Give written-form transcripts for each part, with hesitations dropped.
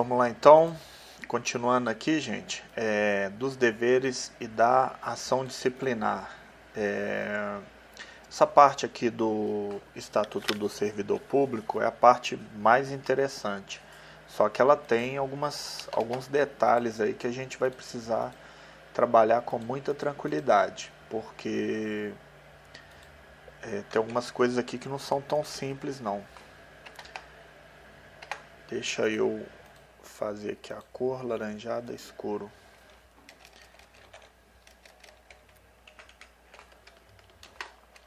Vamos lá então, continuando aqui, gente, dos deveres e da ação disciplinar. Essa parte aqui do Estatuto do Servidor Público é a parte mais interessante, só que ela tem alguns detalhes aí que a gente vai precisar trabalhar com muita tranquilidade, porque tem algumas coisas aqui que não são tão simples não. Deixa eu fazer aqui a cor laranjada escuro.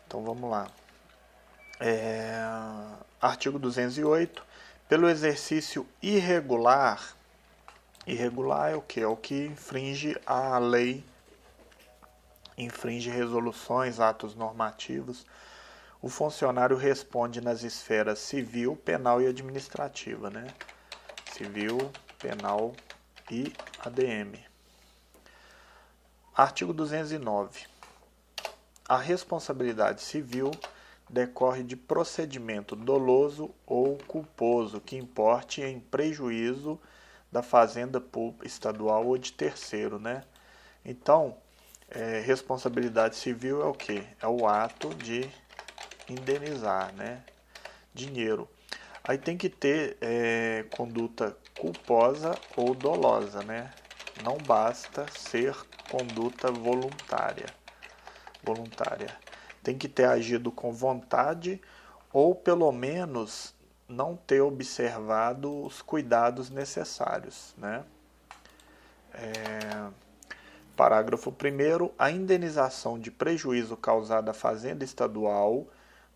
Então vamos lá. Artigo 208. Pelo exercício irregular, irregular é o que? É o que infringe a lei, infringe resoluções, atos normativos. O funcionário responde nas esferas civil, penal e administrativa, né? Civil, penal e ADM. Artigo 209. A responsabilidade civil decorre de procedimento doloso ou culposo que importe em prejuízo da fazenda pública estadual ou de terceiro, né? Então, responsabilidade civil é o quê? É o ato de indenizar, né? Dinheiro. Aí tem que ter conduta culposa ou dolosa, né? Não basta ser conduta voluntária. Tem que ter agido com vontade ou pelo menos não ter observado os cuidados necessários, né? Parágrafo 1º. A indenização de prejuízo causado à fazenda estadual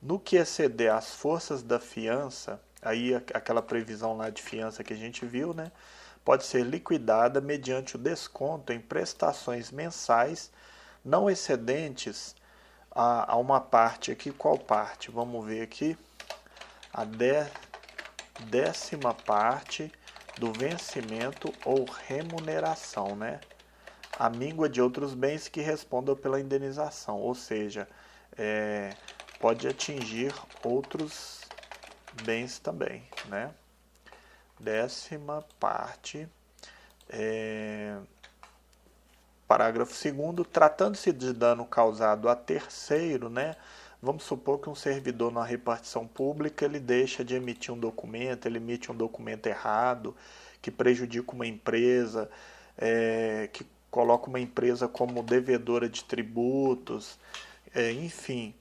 no que exceder as forças da fiança, aí aquela previsão lá de fiança que a gente viu, né? Pode ser liquidada mediante o desconto em prestações mensais não excedentes a uma parte aqui. Qual parte? Vamos ver aqui. A 10ª parte do vencimento ou remuneração, né? A míngua de outros bens que respondam pela indenização, ou seja, pode atingir outros bens também, né? 10ª parte, parágrafo 2º, tratando-se de dano causado a terceiro, né? Vamos supor que um servidor na repartição pública, ele deixa de emitir um documento, ele emite um documento errado, que prejudica uma empresa, que coloca uma empresa como devedora de tributos, enfim.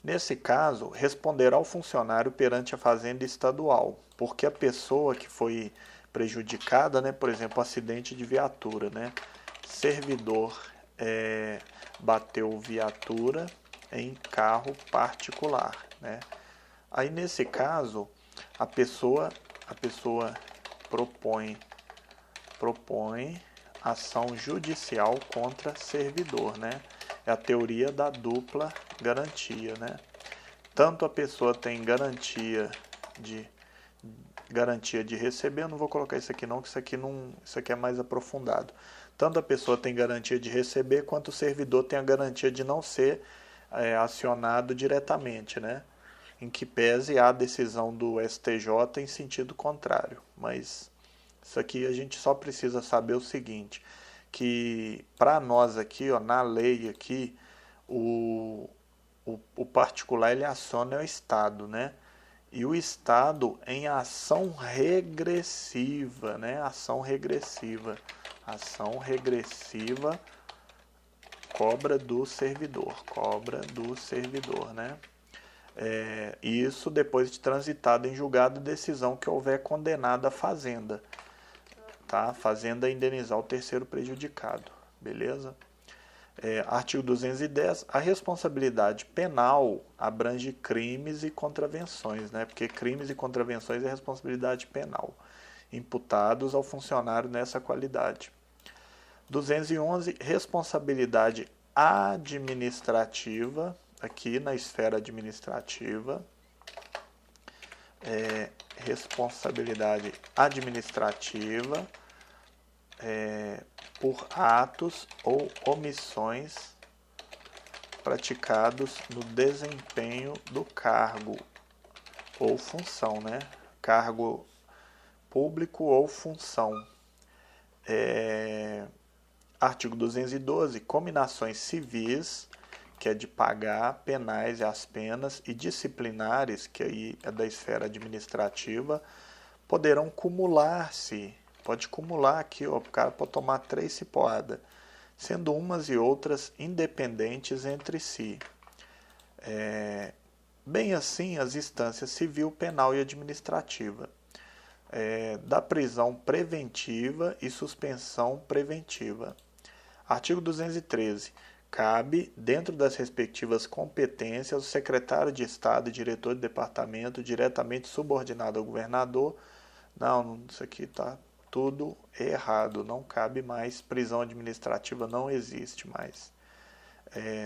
Nesse caso, responderá o funcionário perante a fazenda estadual, porque a pessoa que foi prejudicada, né, por exemplo, acidente de viatura, né, servidor bateu viatura em carro particular, né. Aí nesse caso, a pessoa propõe ação judicial contra servidor, né? É a teoria da dupla garantia, né? Tanto a pessoa tem garantia de receber, eu não vou colocar isso aqui não, que isso aqui é mais aprofundado. Tanto a pessoa tem garantia de receber, quanto o servidor tem a garantia de não ser acionado diretamente, né? Em que pese a decisão do STJ em sentido contrário. Mas isso aqui a gente só precisa saber o seguinte, que para nós aqui, ó, na lei aqui, o particular ele aciona o Estado, né? E o Estado em ação regressiva, né? Ação regressiva, cobra do servidor, né? Isso depois de transitada em julgado a decisão que houver condenado a fazenda, tá? A fazenda a indenizar o terceiro prejudicado, beleza? Artigo 210, a responsabilidade penal abrange crimes e contravenções, né? Porque crimes e contravenções é responsabilidade penal, imputados ao funcionário nessa qualidade. 211, responsabilidade administrativa, aqui na esfera administrativa, responsabilidade administrativa por atos ou omissões praticados no desempenho do cargo ou função, né? Cargo público ou função. Artigo 212, cominações civis, que é de pagar, penais e as penas, e disciplinares, que aí é da esfera administrativa, poderão cumular-se. Pode cumular aqui, ó, o cara pode tomar 3 cipoadas, sendo umas e outras independentes entre si. Bem assim, as instâncias civil, penal e administrativa. Da prisão preventiva e suspensão preventiva. Artigo 213. Cabe, dentro das respectivas competências, o secretário de Estado e diretor de departamento, diretamente subordinado ao governador. Não, isso aqui está tudo errado. Não cabe mais. Prisão administrativa não existe mais.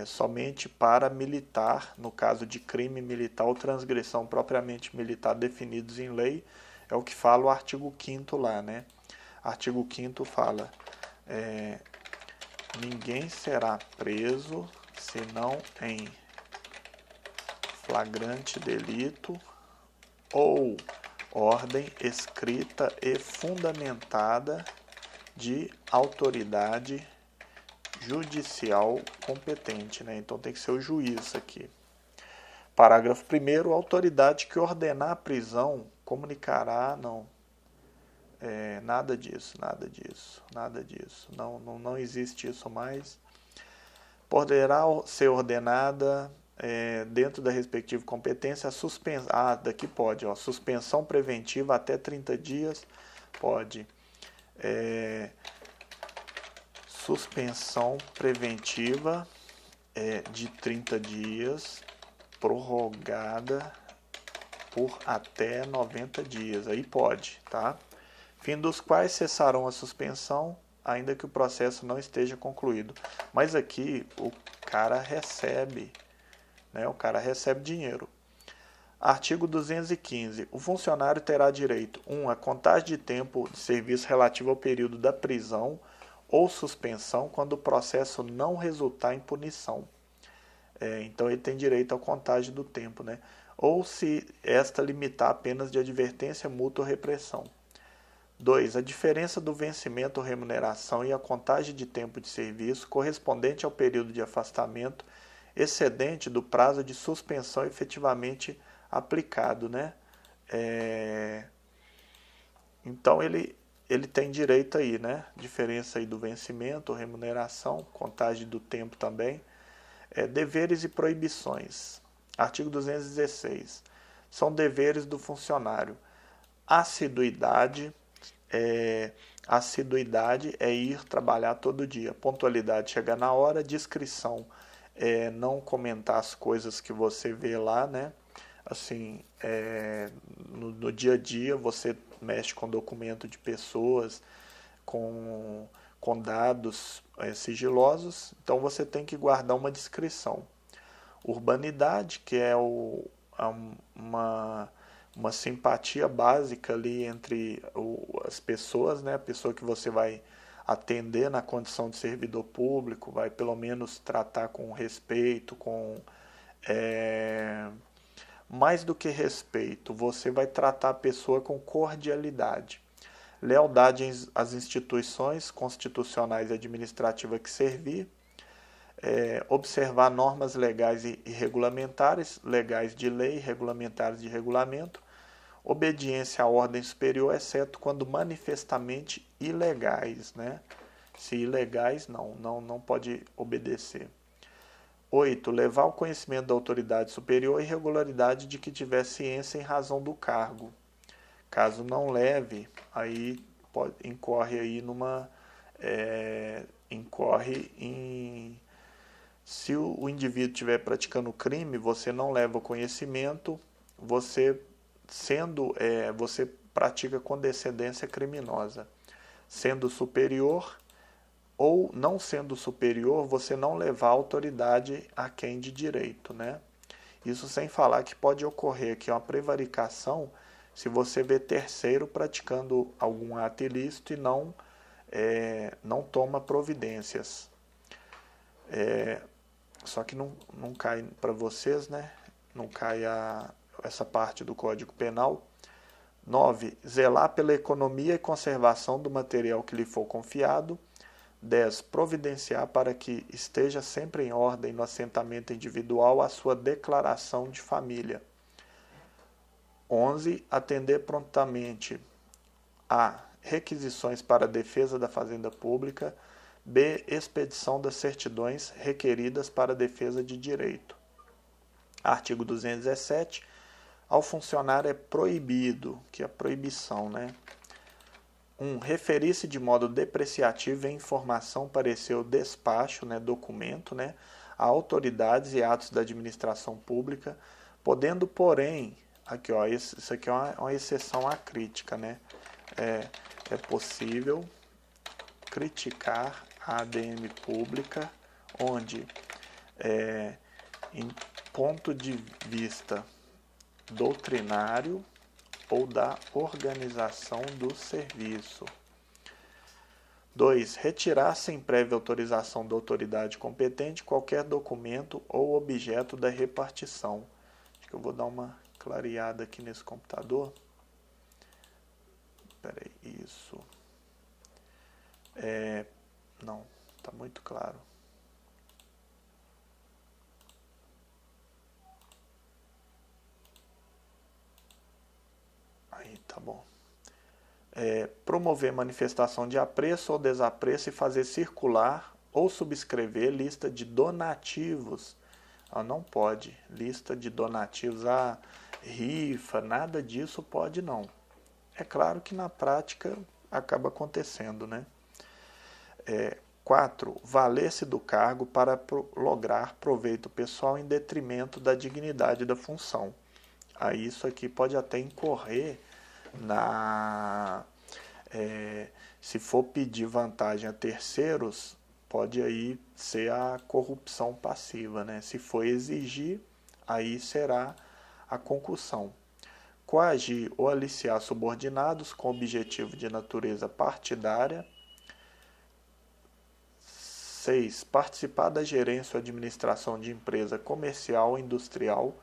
Somente para militar, no caso de crime militar ou transgressão propriamente militar definidos em lei, é o que fala o artigo 5º lá, né? Artigo 5º fala... ninguém será preso senão em flagrante delito ou ordem escrita e fundamentada de autoridade judicial competente, né? Então tem que ser o juiz aqui. Parágrafo 1º, a autoridade que ordenar a prisão comunicará, nada disso. Não existe isso mais. Poderá ser ordenada, dentro da respectiva competência, a suspensão. Daqui pode, ó, suspensão preventiva até 30 dias. Pode. Suspensão preventiva de 30 dias, prorrogada por até 90 dias. Aí pode, tá? Fim dos quais cessarão a suspensão, ainda que o processo não esteja concluído. Mas aqui o cara recebe, né? O cara recebe dinheiro. Artigo 215. O funcionário terá direito: 1. A contagem de tempo de serviço relativo ao período da prisão ou suspensão quando o processo não resultar em punição. Então ele tem direito à contagem do tempo, né? Ou se esta limitar apenas de advertência, multa ou repressão. 2. A diferença do vencimento ou remuneração e a contagem de tempo de serviço correspondente ao período de afastamento excedente do prazo de suspensão efetivamente aplicado, né? Então ele tem direito aí, né? Diferença aí do vencimento, remuneração, contagem do tempo também. Deveres e proibições. Artigo 216. São deveres do funcionário: assiduidade. Assiduidade é ir trabalhar todo dia. Pontualidade, chegar na hora. Discrição, não comentar as coisas que você vê lá, né? Assim, no dia a dia você mexe com documento de pessoas, com dados sigilosos, então você tem que guardar uma discrição. Urbanidade, que é uma simpatia básica ali entre as pessoas, né? A pessoa que você vai atender na condição de servidor público, vai pelo menos tratar com respeito, mais do que respeito, você vai tratar a pessoa com cordialidade. Lealdade às instituições constitucionais e administrativas que servir. Observar normas legais e regulamentares, legais de lei, regulamentares de regulamento. Obediência à ordem superior, exceto quando manifestamente ilegais, né? Se ilegais, não pode obedecer. 8. Levar ao conhecimento da autoridade superior a irregularidade de que tiver ciência em razão do cargo. Caso não leve, aí incorre aí se o indivíduo estiver praticando crime, você não leva o conhecimento, você pratica condescendência criminosa. Sendo superior ou não sendo superior, você não levar a autoridade a quem de direito, né? Isso sem falar que pode ocorrer aqui uma prevaricação se você vê terceiro praticando algum ato ilícito e não toma providências. Só que não cai para vocês, né? Não cai essa parte do Código Penal, 9. Zelar pela economia e conservação do material que lhe for confiado. 10. Providenciar para que esteja sempre em ordem no assentamento individual a sua declaração de família. 11. Atender prontamente a requisições para a defesa da fazenda pública. B. Expedição das certidões requeridas para a defesa de direito. Artigo 217. Ao funcionário é proibido, que é proibição, né? 1. Referir-se de modo depreciativo em informação, parecer ou despacho, né, documento, né, a autoridades e atos da administração pública, podendo, porém, aqui, ó, isso aqui é uma exceção à crítica, né? É possível criticar a ADM pública, onde, em ponto de vista doutrinário ou da organização do serviço. 2. Retirar sem prévia autorização da autoridade competente qualquer documento ou objeto da repartição. Acho que eu vou dar uma clareada aqui nesse computador. Espera aí, isso. Não, está muito claro. Aí, tá bom. Promover manifestação de apreço ou desapreço e fazer circular ou subscrever lista de donativos. Não pode. Lista de donativos, rifa, nada disso pode não. É claro que na prática acaba acontecendo, né? 4. Valer-se do cargo para lograr proveito pessoal em detrimento da dignidade da função. Aí isso aqui pode até incorrer se for pedir vantagem a terceiros, pode aí ser a corrupção passiva, né? Se for exigir, aí será a concussão. Coagir ou aliciar subordinados com objetivo de natureza partidária. 6. Participar da gerência ou administração de empresa comercial ou industrial,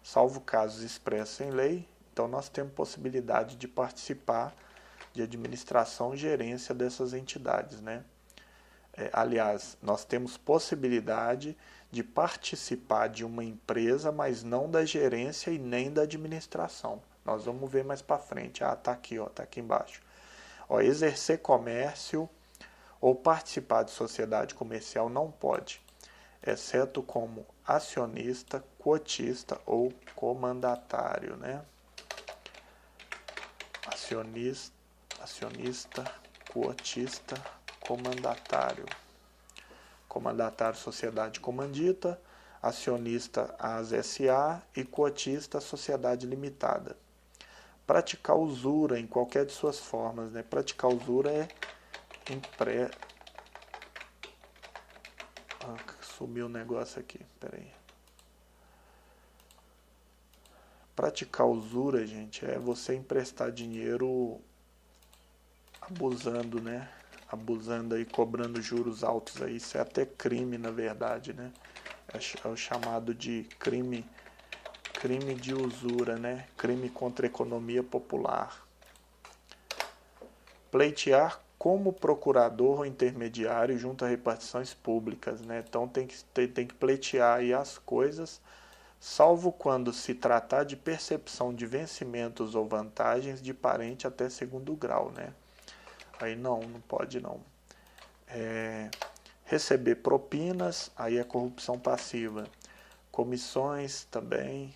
salvo casos expressos em lei. Então, nós temos possibilidade de participar de administração e gerência dessas entidades, né? Aliás, nós temos possibilidade de participar de uma empresa, mas não da gerência e nem da administração. Nós vamos ver mais para frente. Tá aqui, tá aqui embaixo. Exercer comércio ou participar de sociedade comercial não pode, exceto como acionista, cotista ou comandatário, né? Acionista, cotista, comandatário. Comandatário, sociedade comandita, acionista, AS SA e cotista, sociedade limitada. Praticar usura em qualquer de suas formas, né? Praticar usura sumiu o negócio aqui, peraí. Praticar usura, gente, é você emprestar dinheiro abusando, né? Abusando aí, cobrando juros altos aí. Isso é até crime, na verdade, né? É o chamado de crime de usura, né? Crime contra a economia popular. Pleitear como procurador ou intermediário junto a repartições públicas, né? Então tem que pleitear aí as coisas, salvo quando se tratar de percepção de vencimentos ou vantagens de parente até segundo grau, né? Aí não pode não. Receber propinas, aí é corrupção passiva. Comissões também,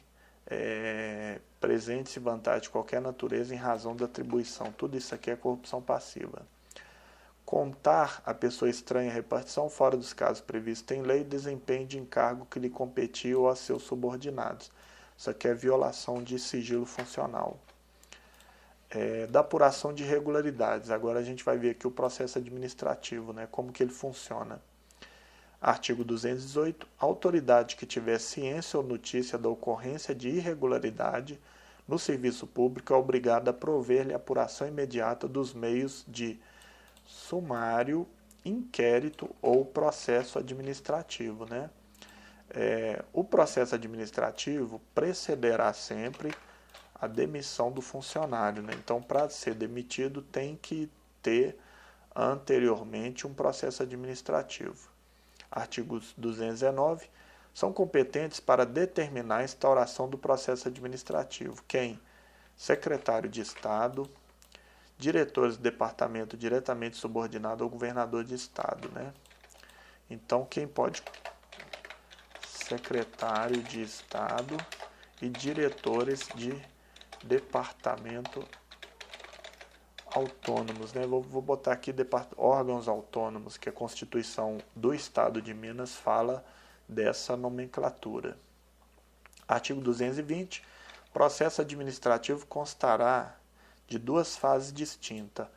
presentes e vantagens de qualquer natureza em razão da atribuição. Tudo isso aqui é corrupção passiva. Contar a pessoa estranha a repartição fora dos casos previstos em lei, desempenho de encargo que lhe competiu ou a seus subordinados. Isso aqui é violação de sigilo funcional. Da apuração de irregularidades. Agora a gente vai ver aqui o processo administrativo, né, como que ele funciona. Artigo 218. A autoridade que tiver ciência ou notícia da ocorrência de irregularidade no serviço público é obrigada a prover-lhe apuração imediata dos meios de sumário, inquérito ou processo administrativo, né? O processo administrativo precederá sempre a demissão do funcionário, né? Então, para ser demitido, tem que ter anteriormente um processo administrativo. Artigo 219. São competentes para determinar a instauração do processo administrativo. Quem? Secretário de Estado, diretores de departamento diretamente subordinado ao governador de Estado, né? Então, quem pode? Secretário de Estado e diretores de departamento autônomos, né? Vou botar aqui órgãos autônomos, que a Constituição do Estado de Minas fala dessa nomenclatura. Artigo 220. Processo administrativo constará de duas fases distintas.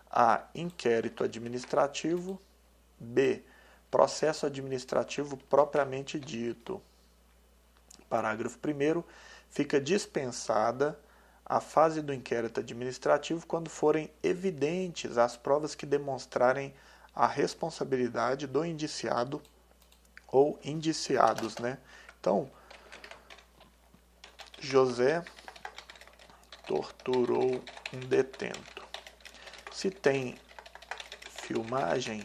A. Inquérito administrativo. B. Processo administrativo propriamente dito. Parágrafo 1º. Fica dispensada a fase do inquérito administrativo quando forem evidentes as provas que demonstrarem a responsabilidade do indiciado ou indiciados, né? Então, José torturou um detento. Se tem filmagem,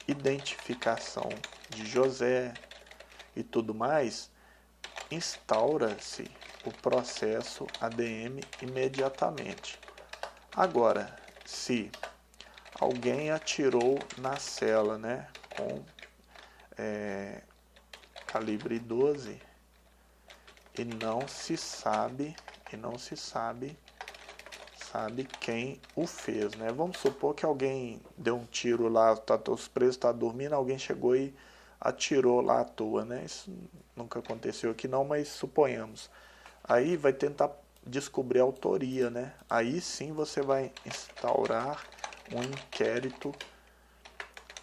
identificação de José e tudo mais, instaura-se o processo ADM imediatamente. Agora, se alguém atirou na cela, né, com calibre 12 e não se sabe quem o fez, né? Vamos supor que alguém deu um tiro lá, os presos estão dormindo, alguém chegou e atirou lá à toa, né? Isso nunca aconteceu aqui não, mas suponhamos. Aí vai tentar descobrir a autoria, né? Aí sim você vai instaurar um inquérito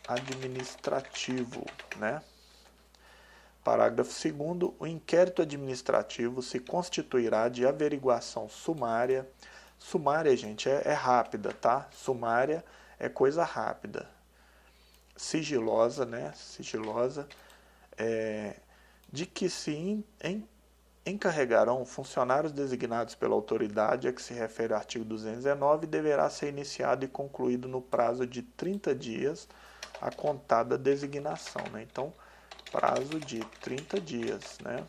administrativo, né? Parágrafo 2º. O inquérito administrativo se constituirá de averiguação sumária. Sumária, gente, é rápida, tá? Sumária é coisa rápida. Sigilosa, né? Sigilosa, de que se encarregarão funcionários designados pela autoridade a que se refere o artigo 219, deverá ser iniciado e concluído no prazo de 30 dias a contar da designação, né? Então, prazo de 30 dias, né?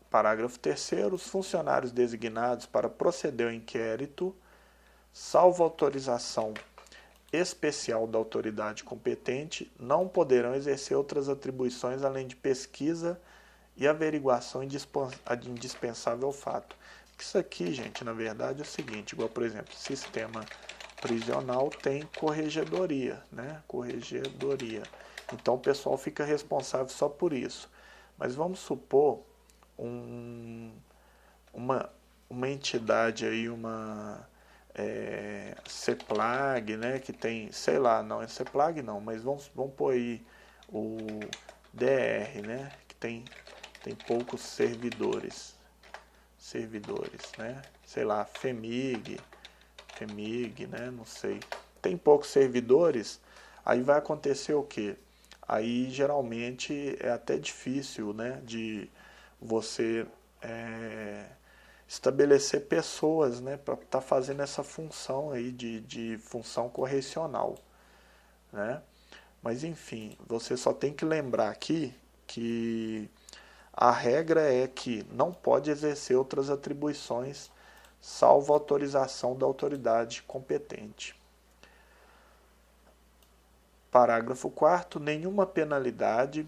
Parágrafo 3º. Os funcionários designados para proceder ao inquérito, salvo autorização especial da autoridade competente, não poderão exercer outras atribuições além de pesquisa e averiguação indispensável ao fato. Isso aqui, gente, na verdade é o seguinte, igual, por exemplo, sistema prisional tem corregedoria, né? Corregedoria. Então o pessoal fica responsável só por isso. Mas vamos supor uma entidade aí, CEPLAG, né, que tem, sei lá, não é CEPLAG não, mas vamos pôr aí o DR, né, que tem poucos servidores, né, sei lá, FEMIG, né, não sei, tem poucos servidores, aí vai acontecer o quê? Aí geralmente é até difícil, né, de você estabelecer pessoas, né, para estar fazendo essa função aí de função correcional, né? Mas enfim, você só tem que lembrar aqui que a regra é que não pode exercer outras atribuições salvo autorização da autoridade competente. Parágrafo 4º. Nenhuma penalidade,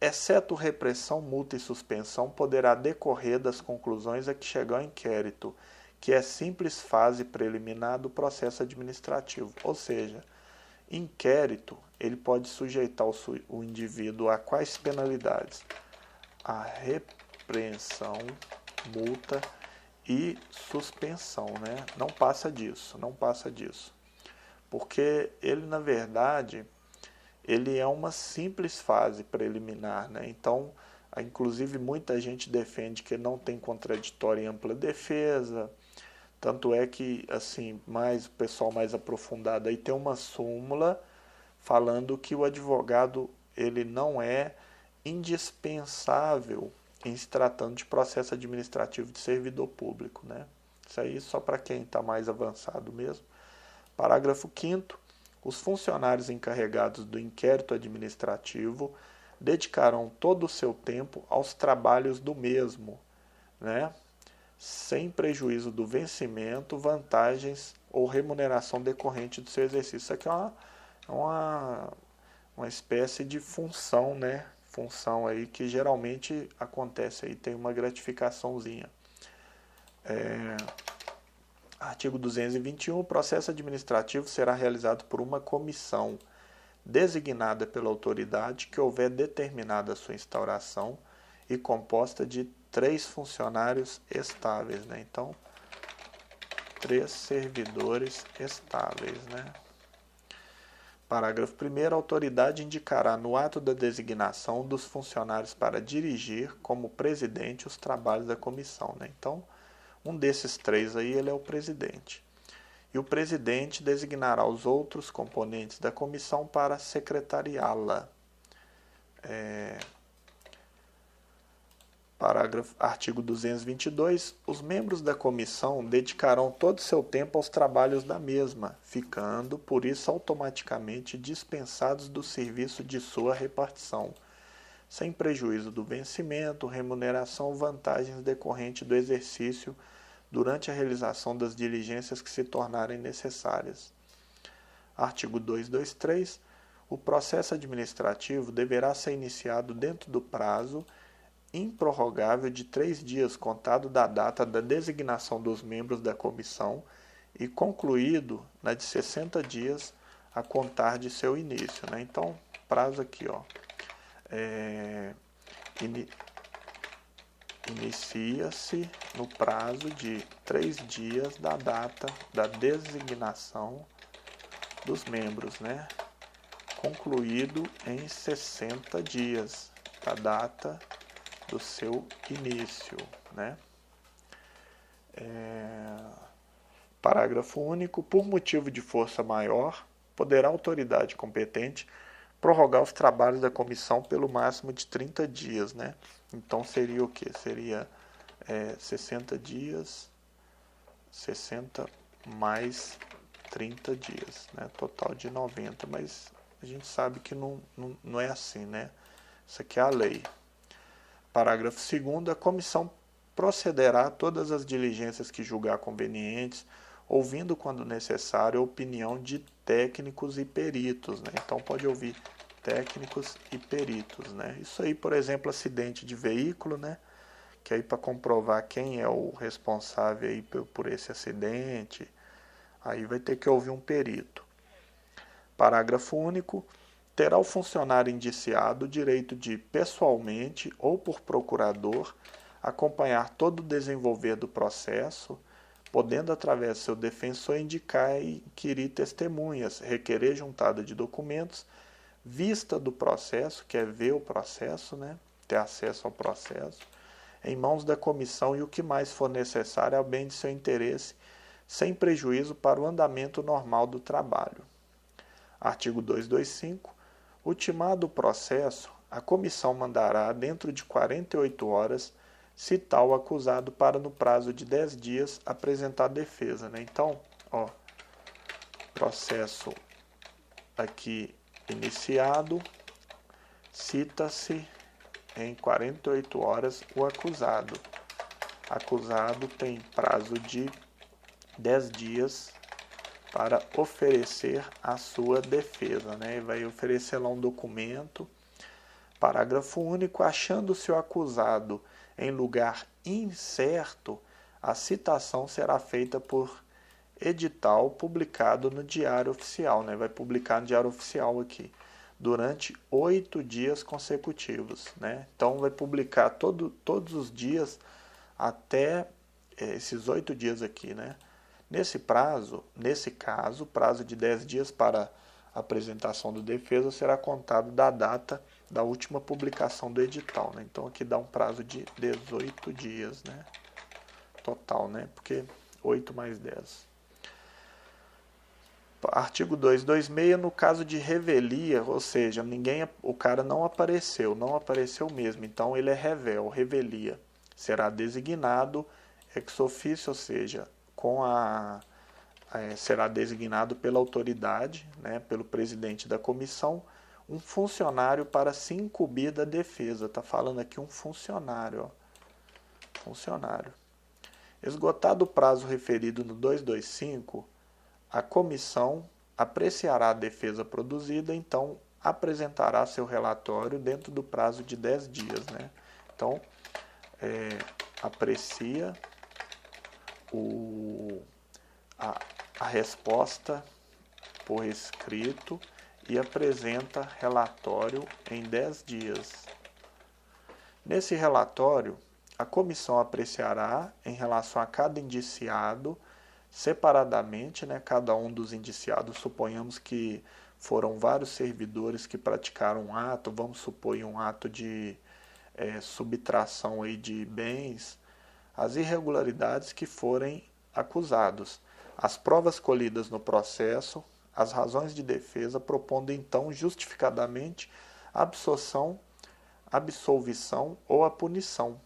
exceto repressão, multa e suspensão, poderá decorrer das conclusões a que chegar o inquérito, que é simples fase preliminar do processo administrativo. Ou seja, inquérito, ele pode sujeitar o indivíduo a quais penalidades? A repreensão, multa e suspensão, né? Não passa disso. Porque ele, na verdade, ele é uma simples fase preliminar, né? Então, inclusive, muita gente defende que não tem contraditório e ampla defesa, tanto é que, assim, o pessoal mais aprofundado aí tem uma súmula falando que o advogado ele não é indispensável em se tratando de processo administrativo de servidor público, né? Isso aí só para quem está mais avançado mesmo. Parágrafo 5º. Os funcionários encarregados do inquérito administrativo dedicarão todo o seu tempo aos trabalhos do mesmo, né? Sem prejuízo do vencimento, vantagens ou remuneração decorrente do seu exercício. Isso aqui é uma espécie de função, né? Função aí que geralmente acontece aí, tem uma gratificaçãozinha. Artigo 221, o processo administrativo será realizado por uma comissão designada pela autoridade que houver determinada a sua instauração e composta de 3 funcionários estáveis, né? Então, 3 servidores estáveis, né? Parágrafo 1º, a autoridade indicará no ato da designação dos funcionários para dirigir como presidente os trabalhos da comissão, né? Então, um desses 3 aí, ele é o presidente. E o presidente designará os outros componentes da comissão para secretariá-la. Artigo 222. Os membros da comissão dedicarão todo o seu tempo aos trabalhos da mesma, ficando, por isso, automaticamente dispensados do serviço de sua repartição, sem prejuízo do vencimento, remuneração ou vantagens decorrentes do exercício durante a realização das diligências que se tornarem necessárias. Artigo 223. O processo administrativo deverá ser iniciado dentro do prazo improrrogável de 3 dias contado da data da designação dos membros da comissão e concluído na de 60 dias a contar de seu início, né? Então, prazo aqui, ó, inicia-se no prazo de 3 dias da data da designação dos membros, né? Concluído em 60 dias da data do seu início, né? Parágrafo único. Por motivo de força maior, poderá a autoridade competente prorrogar os trabalhos da comissão pelo máximo de 30 dias, né? Então seria o quê? Seria 60 dias, 60 mais 30 dias, né? Total de 90, mas a gente sabe que não é assim, né? Isso aqui é a lei. Parágrafo 2º. A comissão procederá a todas as diligências que julgar convenientes, ouvindo, quando necessário, a opinião de técnicos e peritos, né? Então, pode ouvir técnicos e peritos, né? Isso aí, por exemplo, acidente de veículo, né? Que aí para comprovar quem é o responsável aí por esse acidente, aí vai ter que ouvir um perito. Parágrafo único. Terá o funcionário indiciado o direito de, pessoalmente ou por procurador, acompanhar todo o desenvolver do processo, podendo, através do seu defensor, indicar e inquirir testemunhas, requerer juntada de documentos, vista do processo, que é ver o processo, né? Ter acesso ao processo, em mãos da comissão e o que mais for necessário ao bem de seu interesse, sem prejuízo para o andamento normal do trabalho. Artigo 225. Ultimado o processo, a comissão mandará, dentro de 48 horas, citar o acusado para, no prazo de 10 dias, apresentar defesa, né? Então, ó, processo aqui iniciado, cita-se em 48 horas o acusado. Acusado tem prazo de 10 dias para oferecer a sua defesa, né? Vai oferecer lá um documento. Parágrafo único. Achando-se o acusado em lugar incerto, a citação será feita por edital publicado no Diário Oficial, né? Vai publicar no Diário Oficial aqui, durante 8 dias consecutivos, né? Então vai publicar todos os dias até esses 8 dias aqui, né? Nesse caso, o prazo de 10 dias para a apresentação do defesa será contado da data da última publicação do edital, né? Então aqui dá um prazo de 18 dias, né? Total, né? Porque 8 mais 10. Artigo 226, no caso de revelia, ou seja, o cara não apareceu mesmo, então ele é revel, revelia. Será designado ex officio, ou seja, será designado pela autoridade, né, pelo presidente da comissão, um funcionário para se incumbir da defesa. Está falando aqui um funcionário. Ó. Funcionário. Esgotado o prazo referido no 225, a comissão apreciará a defesa produzida, então apresentará seu relatório dentro do prazo de 10 dias. Né? Então, aprecia a resposta por escrito e apresenta relatório em 10 dias. Nesse relatório, a comissão apreciará, em relação a cada indiciado, separadamente, né, cada um dos indiciados, suponhamos que foram vários servidores que praticaram um ato, vamos supor um ato de subtração aí de bens, as irregularidades que forem acusados, as provas colhidas no processo, as razões de defesa, propondo então justificadamente a absolvição ou a punição,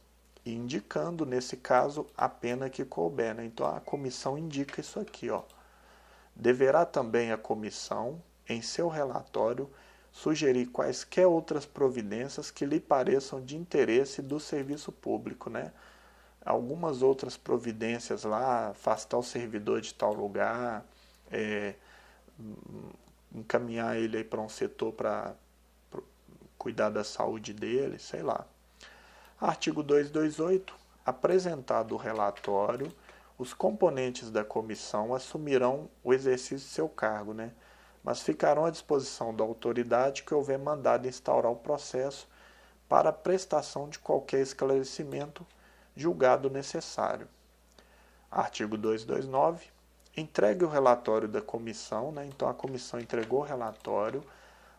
e indicando, nesse caso, a pena que couber. Né? Então a comissão indica isso aqui. Ó. Deverá também a comissão, em seu relatório, sugerir quaisquer outras providências que lhe pareçam de interesse do serviço público. Né? Algumas outras providências lá, afastar o servidor de tal lugar, encaminhar ele para um setor para cuidar da saúde dele, sei lá. Artigo 228. Apresentado o relatório, os componentes da comissão assumirão o exercício de seu cargo, né? Mas ficarão à disposição da autoridade que houver mandado instaurar o processo para a prestação de qualquer esclarecimento julgado necessário. Artigo 229. Entregue o relatório da comissão, né? Então a comissão entregou o relatório,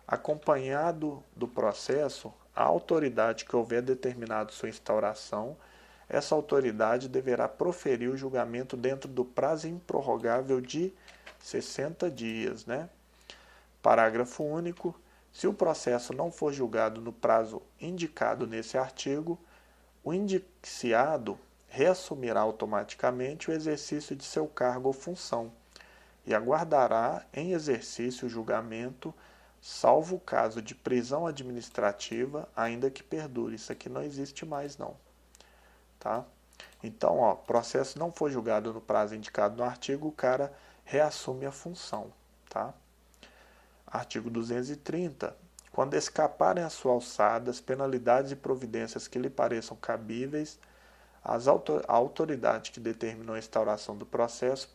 acompanhado do processo, a autoridade que houver determinado sua instauração, essa autoridade deverá proferir o julgamento dentro do prazo improrrogável de 60 dias. Né? Parágrafo único. Se o processo não for julgado no prazo indicado nesse artigo, o indiciado reassumirá automaticamente o exercício de seu cargo ou função e aguardará em exercício o julgamento, salvo o caso de prisão administrativa, ainda que perdure. Isso aqui não existe mais, não. Tá? Então, ó, processo não foi julgado no prazo indicado no artigo, o cara reassume a função. Tá? Artigo 230. Quando escaparem à sua alçada as penalidades e providências que lhe pareçam cabíveis, a autoridade que determinou a instauração do processo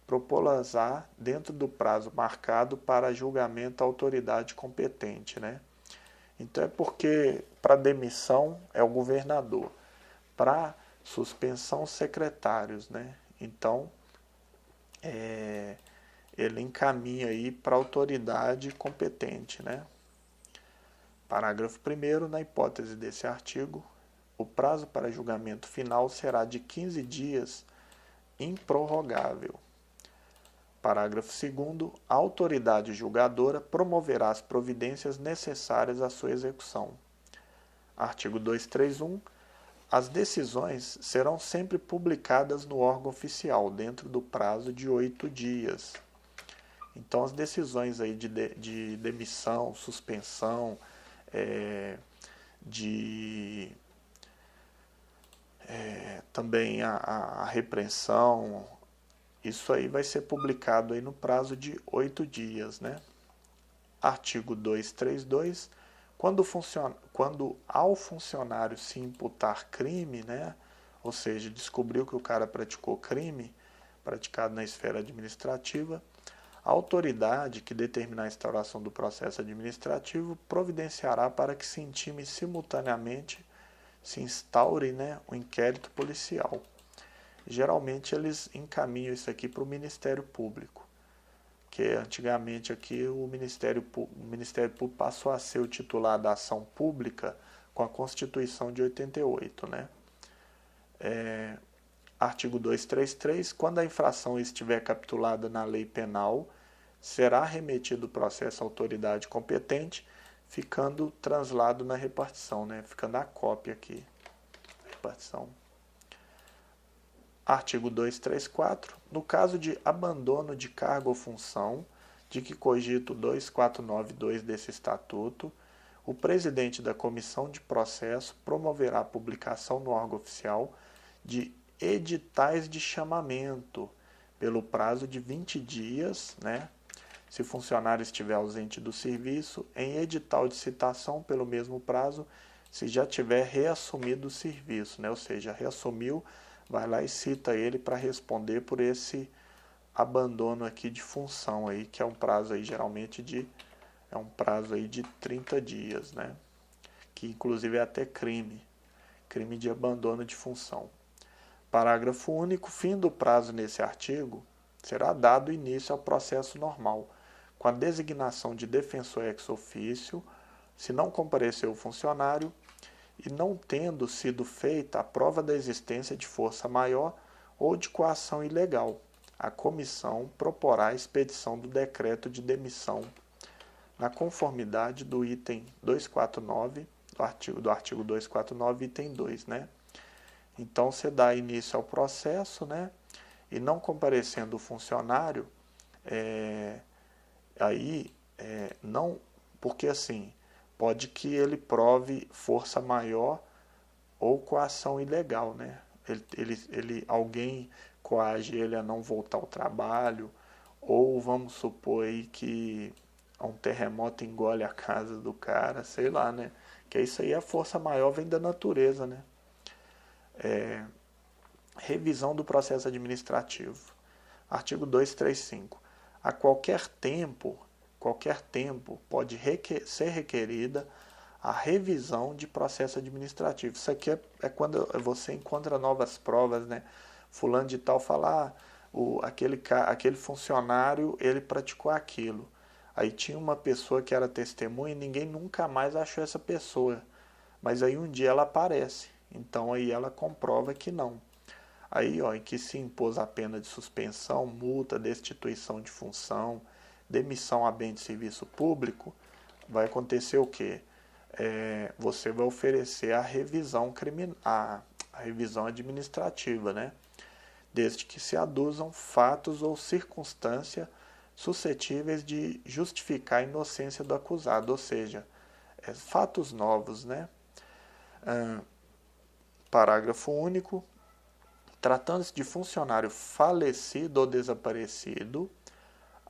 propô-las-á dentro do prazo marcado para julgamento à autoridade competente. Né? Então é porque para demissão é o governador, para suspensão secretários. Né? Então ele encaminha aí para a autoridade competente. Né? Parágrafo 1º, na hipótese desse artigo, o prazo para julgamento final será de 15 dias, improrrogável. Parágrafo 2º, a autoridade julgadora promoverá as providências necessárias à sua execução. Artigo 231. As decisões serão sempre publicadas no órgão oficial, dentro do prazo de 8 dias. Então, as decisões aí de demissão, suspensão, também a repreensão, isso aí vai ser publicado aí no prazo de 8 dias. Né? Artigo 232. Quando ao funcionário se imputar crime, né? Ou seja, descobriu que o cara praticou crime, praticado na esfera administrativa, a autoridade que determinar a instauração do processo administrativo providenciará para que se intime simultaneamente, se instaure, né, o inquérito policial. Geralmente eles encaminham isso aqui para o Ministério Público, que antigamente aqui o Ministério Público passou a ser o titular da ação pública com a Constituição de 88. Né? Artigo 233, quando a infração estiver capitulada na lei penal, será remetido o processo à autoridade competente, ficando translado na repartição, né? Ficando a cópia aqui, repartição. Artigo 234, no caso de abandono de cargo ou função, de que cogita o 2492 desse Estatuto, o presidente da comissão de processo promoverá a publicação no órgão oficial de editais de chamamento pelo prazo de 20 dias, né? Se o funcionário estiver ausente do serviço, em edital de citação pelo mesmo prazo, se já tiver reassumido o serviço, né? Ou seja, reassumiu, vai lá e cita ele para responder por esse abandono aqui de função aí, que é um prazo aí geralmente de 30 dias, né? Que inclusive é até crime de abandono de função. Parágrafo único, fim do prazo nesse artigo, será dado início ao processo normal, com a designação de defensor ex officio, se não compareceu o funcionário, e não tendo sido feita a prova da existência de força maior ou de coação ilegal. A comissão proporá a expedição do decreto de demissão, na conformidade do item 249, do artigo 249, item 2, né? Então, você dá início ao processo, né? E não comparecendo o funcionário, não, porque assim, pode que ele prove força maior ou coação ilegal, né? Alguém coage ele a não voltar ao trabalho, ou vamos supor aí que um terremoto engole a casa do cara, sei lá, né? Que isso aí, a força maior vem da natureza, né? Revisão do processo administrativo. Artigo 235. A qualquer tempo pode ser requerida a revisão de processo administrativo. Isso aqui é quando você encontra novas provas, né? Fulano de tal fala, aquele funcionário, ele praticou aquilo. Aí tinha uma pessoa que era testemunha e ninguém nunca mais achou essa pessoa. Mas aí um dia ela aparece. Então aí ela comprova que não. Aí, em que se impôs a pena de suspensão, multa, destituição de função, demissão a bem de serviço público, vai acontecer o quê? Você vai oferecer a revisão a revisão administrativa, né? Desde que se aduzam fatos ou circunstâncias suscetíveis de justificar a inocência do acusado, ou seja, fatos novos, né? Parágrafo único. Tratando-se de funcionário falecido ou desaparecido,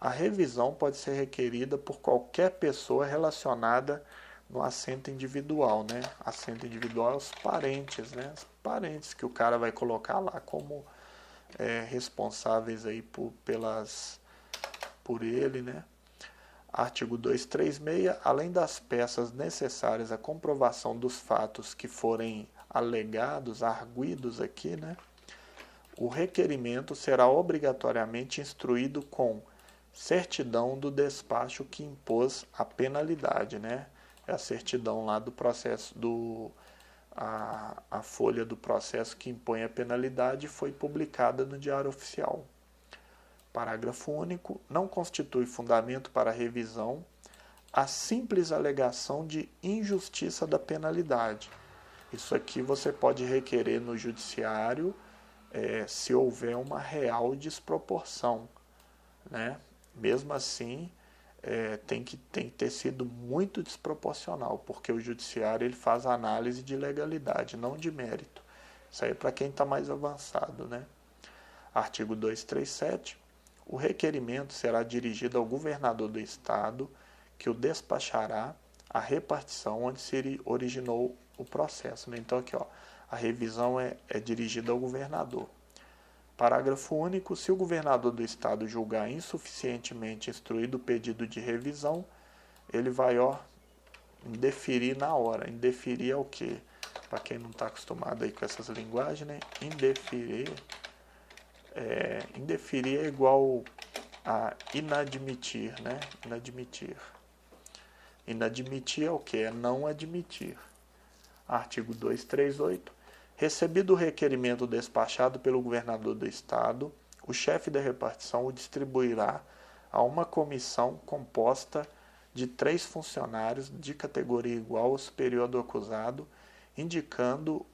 a revisão pode ser requerida por qualquer pessoa relacionada no assento individual, né? Assento individual é os parentes, né? Os parentes que o cara vai colocar lá como responsáveis aí por ele, né? Artigo 236, além das peças necessárias à comprovação dos fatos que forem alegados, arguidos aqui, né? O requerimento será obrigatoriamente instruído com certidão do despacho que impôs a penalidade, né? É a certidão lá do processo, a folha do processo que impõe a penalidade foi publicada no Diário Oficial. Parágrafo único. Não constitui fundamento para revisão a simples alegação de injustiça da penalidade. Isso aqui você pode requerer no judiciário se houver uma real desproporção, né? Mesmo assim, tem que ter sido muito desproporcional, porque o judiciário ele faz análise de legalidade, não de mérito. Isso aí é para quem está mais avançado, né? Artigo 237. O requerimento será dirigido ao governador do estado, que o despachará à repartição onde se originou o processo, né? Então aqui, a revisão é dirigida ao governador. Parágrafo único. Se o governador do estado julgar insuficientemente instruído o pedido de revisão, ele vai indeferir na hora. Indeferir é o quê? Para quem não está acostumado aí com essas linguagens, né? Indeferir é igual a inadmitir, né? Inadmitir. Inadmitir é o quê? É não admitir. Artigo 238. Recebido o requerimento despachado pelo governador do estado, o chefe da repartição o distribuirá a uma comissão composta de 3 funcionários de categoria igual ou superior do acusado, indicando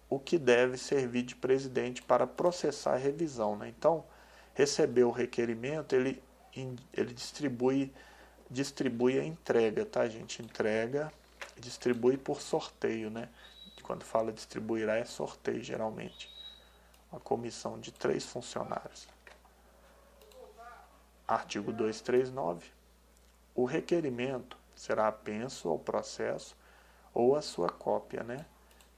o que deve servir de presidente para processar a revisão. Né? Então, recebeu o requerimento, ele distribui a entrega, tá, gente? Entrega, distribui por sorteio, né? Quando fala distribuirá é sorteio, geralmente. Uma comissão de 3 funcionários. Artigo 239. O requerimento será apenso ao processo ou à sua cópia, né?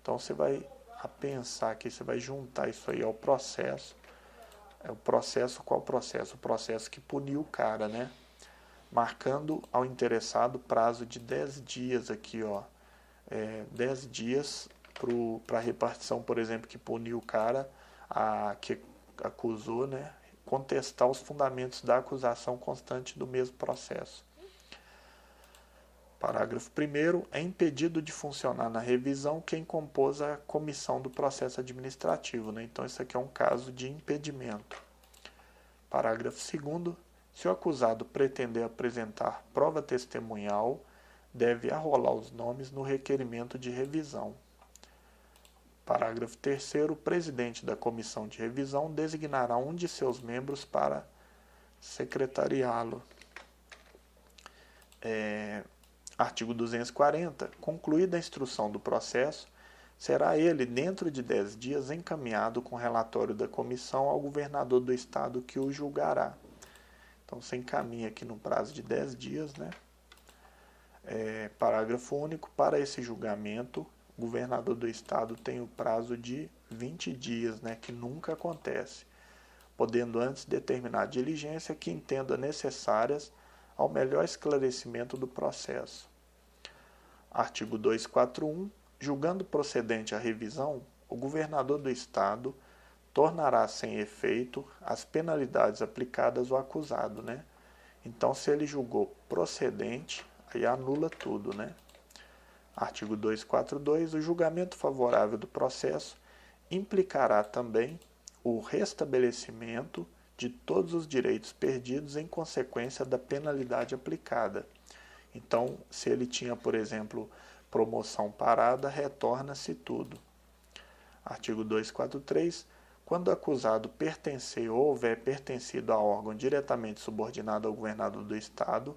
Então você vai apensar aqui, você vai juntar isso aí ao processo. É o processo, qual processo? O processo que puniu o cara, né? Marcando ao interessado prazo de 10 dias aqui, ó. 10 dias para a repartição, por exemplo, que puniu o cara, que acusou, né? Contestar os fundamentos da acusação constante do mesmo processo. Parágrafo 1º. É impedido de funcionar na revisão quem compôs a comissão do processo administrativo. Né? Então, isso aqui é um caso de impedimento. Parágrafo 2º. Se o acusado pretender apresentar prova testemunhal, deve arrolar os nomes no requerimento de revisão. Parágrafo 3º. O presidente da comissão de revisão designará um de seus membros para secretariá-lo. Artigo 240. Concluída a instrução do processo, será ele, dentro de 10 dias, encaminhado com relatório da comissão ao governador do estado que o julgará. Então, você encaminha aqui no prazo de 10 dias, né? Parágrafo único. Para esse julgamento, o governador do estado tem o prazo de 20 dias, né? Que nunca acontece, podendo antes determinar a diligência que entenda necessárias ao melhor esclarecimento do processo. Artigo 241. Julgando procedente a revisão, o governador do estado tornará sem efeito as penalidades aplicadas ao acusado, né? Então, se ele julgou procedente, aí anula tudo, né? Artigo 242. O julgamento favorável do processo implicará também o restabelecimento de todos os direitos perdidos em consequência da penalidade aplicada. Então, se ele tinha, por exemplo, promoção parada, retorna-se tudo. Artigo 243. Quando o acusado pertencer ou houver pertencido a órgão diretamente subordinado ao governador do estado,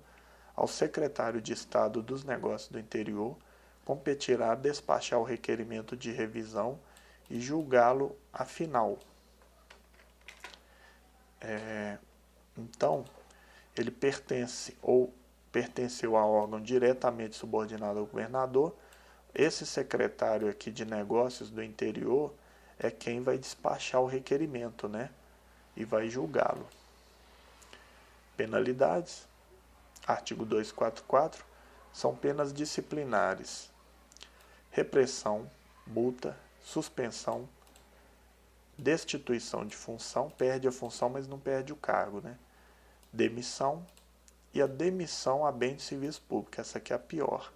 ao secretário de Estado dos Negócios do Interior, competirá despachar o requerimento de revisão e julgá-lo afinal. Então, ele pertence ou pertenceu a órgão diretamente subordinado ao governador. Esse secretário aqui de Negócios do Interior é quem vai despachar o requerimento, né? E vai julgá-lo. Penalidades. Artigo 244. São penas disciplinares: repressão, multa, suspensão, destituição de função, perde a função, mas não perde o cargo, né? Demissão e a demissão a bem de serviço público. Essa aqui é a pior.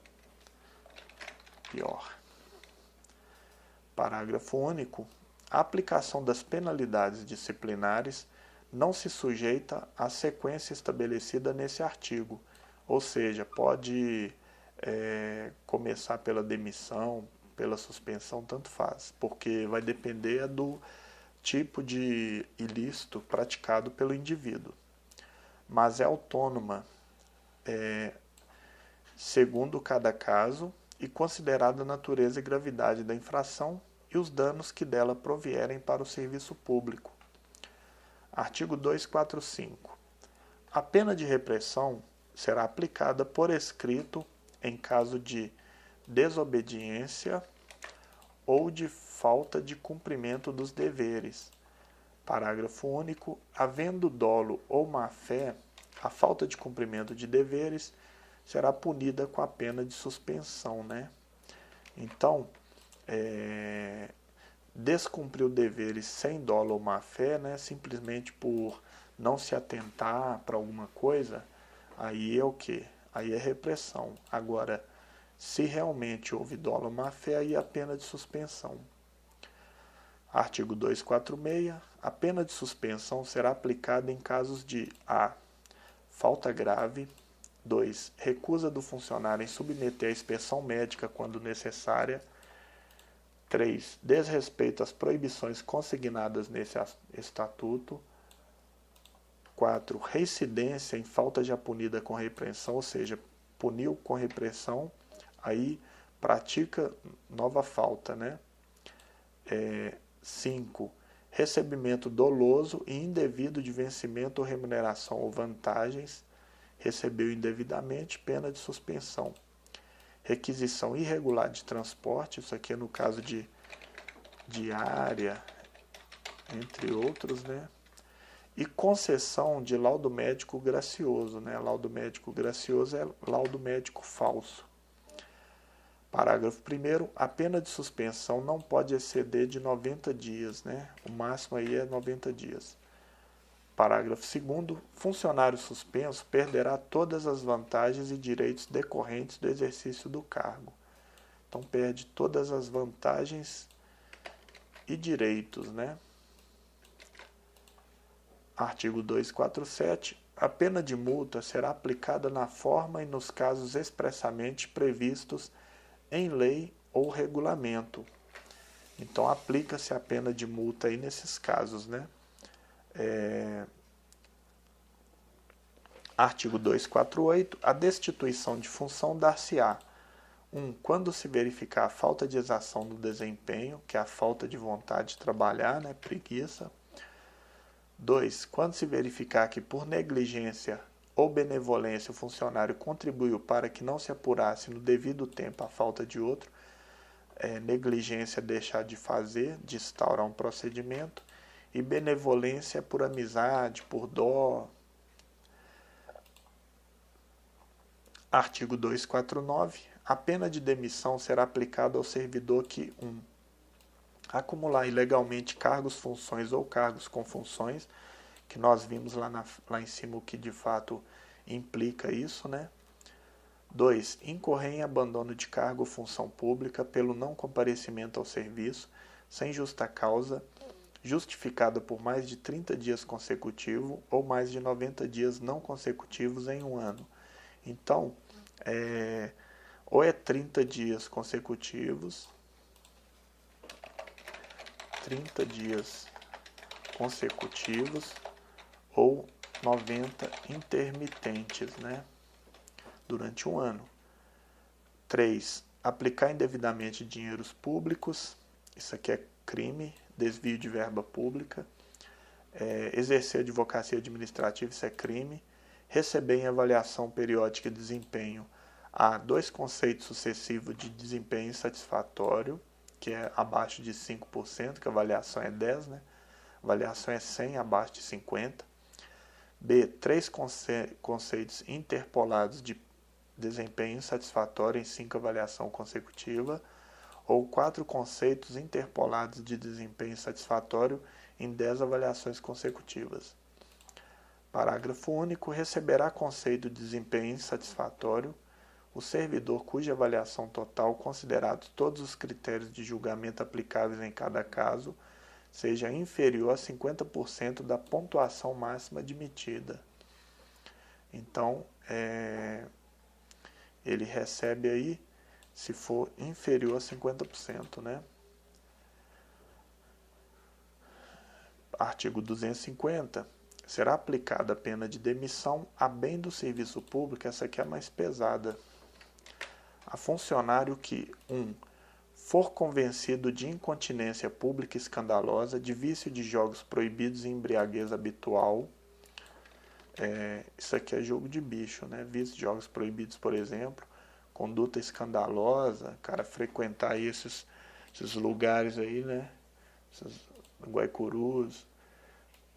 Parágrafo único. A aplicação das penalidades disciplinares não se sujeita à sequência estabelecida nesse artigo. Ou seja, pode começar pela demissão, pela suspensão, tanto faz, porque vai depender do tipo de ilícito praticado pelo indivíduo. Mas é autônoma, segundo cada caso, e considerada a natureza e gravidade da infração e os danos que dela provierem para o serviço público. Artigo 245. A pena de repressão será aplicada por escrito em caso de desobediência ou de falta de cumprimento dos deveres. Parágrafo único. Havendo dolo ou má-fé, a falta de cumprimento de deveres será punida com a pena de suspensão, né? Então, descumprir deveres sem dolo ou má-fé, né, simplesmente por não se atentar para alguma coisa, aí é o quê? Aí é repressão. Agora, se realmente houve dolo ou má-fé, aí é a pena de suspensão. Artigo 246. A pena de suspensão será aplicada em casos de a. Falta grave. 2. Recusa do funcionário em submeter a inspeção médica quando necessária. 3. Desrespeito às proibições consignadas nesse estatuto. 4. Reincidência em falta já punida com repreensão, ou seja, puniu com repressão, aí pratica nova falta, né? 5. Recebimento doloso e indevido de vencimento ou remuneração ou vantagens. Recebeu indevidamente, pena de suspensão. Requisição irregular de transporte, isso aqui é no caso de diária, entre outros, né? E concessão de laudo médico gracioso, né? Laudo médico gracioso é laudo médico falso. Parágrafo 1º, a pena de suspensão não pode exceder de 90 dias, né? O máximo aí é 90 dias. Parágrafo 2º, funcionário suspenso perderá todas as vantagens e direitos decorrentes do exercício do cargo. Então perde todas as vantagens e direitos, né? Artigo 247. A pena de multa será aplicada na forma e nos casos expressamente previstos em lei ou regulamento. Então aplica-se a pena de multa aí nesses casos, né? Artigo 248. A destituição de função dar-se-á: 1. Quando se verificar a falta de exação do desempenho, que é a falta de vontade de trabalhar, né? Preguiça. 2. Quando se verificar que por negligência ou benevolência o funcionário contribuiu para que não se apurasse no devido tempo a falta de outro, negligência deixar de fazer, de instaurar um procedimento, e benevolência por amizade, por dó. Artigo 249. A pena de demissão será aplicada ao servidor que 1. Acumular ilegalmente cargos, funções ou cargos com funções, que nós vimos lá em cima o que de fato implica isso, né? 2. Incorrer em abandono de cargo ou função pública pelo não comparecimento ao serviço, sem justa causa, justificada por mais de 30 dias consecutivos ou mais de 90 dias não consecutivos em um ano. Então, ou é 30 dias consecutivos, 30 dias consecutivos ou 90 intermitentes, né? Durante um ano. 3. Aplicar indevidamente dinheiros públicos, isso aqui é crime, desvio de verba pública. Exercer advocacia administrativa, isso é crime. Receber em avaliação periódica de desempenho há 2 conceitos sucessivos de desempenho insatisfatório, que é abaixo de 5%, que a avaliação é 10, né? A avaliação é 100, abaixo de 50. B. 3 conceitos interpolados de desempenho insatisfatório em 5 avaliação consecutiva, ou 4 conceitos interpolados de desempenho insatisfatório em 10 avaliações consecutivas. Parágrafo único. Receberá conceito de desempenho insatisfatório o servidor cuja avaliação total, considerados todos os critérios de julgamento aplicáveis em cada caso, seja inferior a 50% da pontuação máxima admitida. Então, ele recebe aí, se for inferior a 50%, né? Artigo 250. Será aplicada a pena de demissão a bem do serviço público, essa aqui é a mais pesada, a funcionário que 1. For convencido de incontinência pública escandalosa, de vício de jogos proibidos e embriaguez habitual. Isso aqui é jogo de bicho, né? Vício de jogos proibidos, por exemplo, conduta escandalosa, cara frequentar aí esses lugares aí, né? Esses Guaicurus.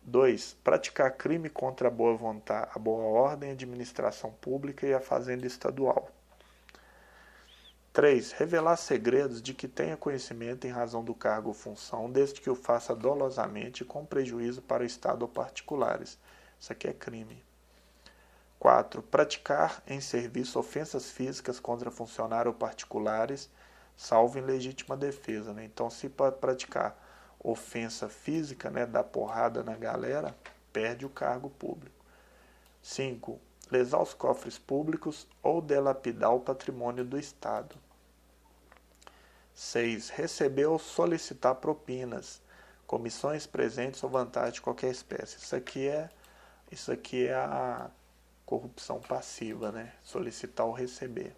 2. Praticar crime contra a boa vontade, a boa ordem, a administração pública e a fazenda estadual. 3. Revelar segredos de que tenha conhecimento em razão do cargo ou função, desde que o faça dolosamente e com prejuízo para o Estado ou particulares. Isso aqui é crime. 4. Praticar em serviço ofensas físicas contra funcionário ou particulares, salvo em legítima defesa, né? Então, se praticar ofensa física, né, dar porrada na galera, perde o cargo público. 5. Lesar os cofres públicos ou delapidar o patrimônio do Estado. 6. Receber ou solicitar propinas, comissões, presentes ou vantagem de qualquer espécie. Isso aqui é a corrupção passiva, né? Solicitar ou receber.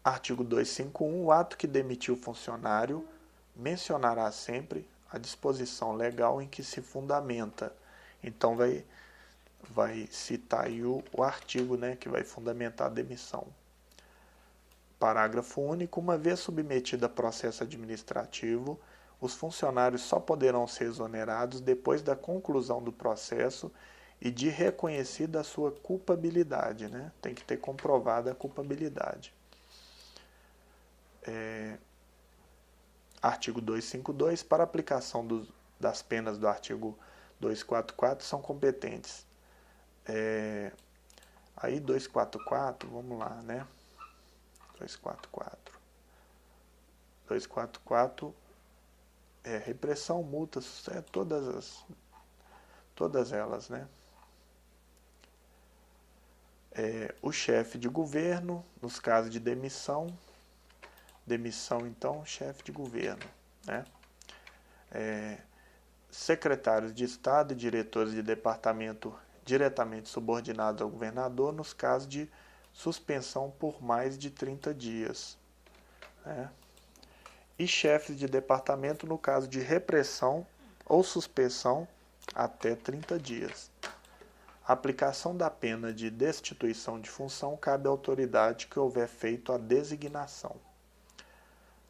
Artigo 251. O ato que demitiu o funcionário mencionará sempre a disposição legal em que se fundamenta. Então vai citar aí o artigo, né, que vai fundamentar a demissão. Parágrafo único. Uma vez submetido a processo administrativo, os funcionários só poderão ser exonerados depois da conclusão do processo e de reconhecida a sua culpabilidade, né? Tem que ter comprovada a culpabilidade. Artigo 252. Para aplicação das penas do artigo 244 são competentes. Aí 244, vamos lá, né? 244 repressão, multas, todas elas, né? O chefe de governo, nos casos de demissão, então, chefe de governo, né? Secretários de Estado e diretores de departamento diretamente subordinados ao governador, nos casos de suspensão por mais de 30 dias, né? E chefes de departamento no caso de repressão ou suspensão até 30 dias. A aplicação da pena de destituição de função cabe à autoridade que houver feito a designação.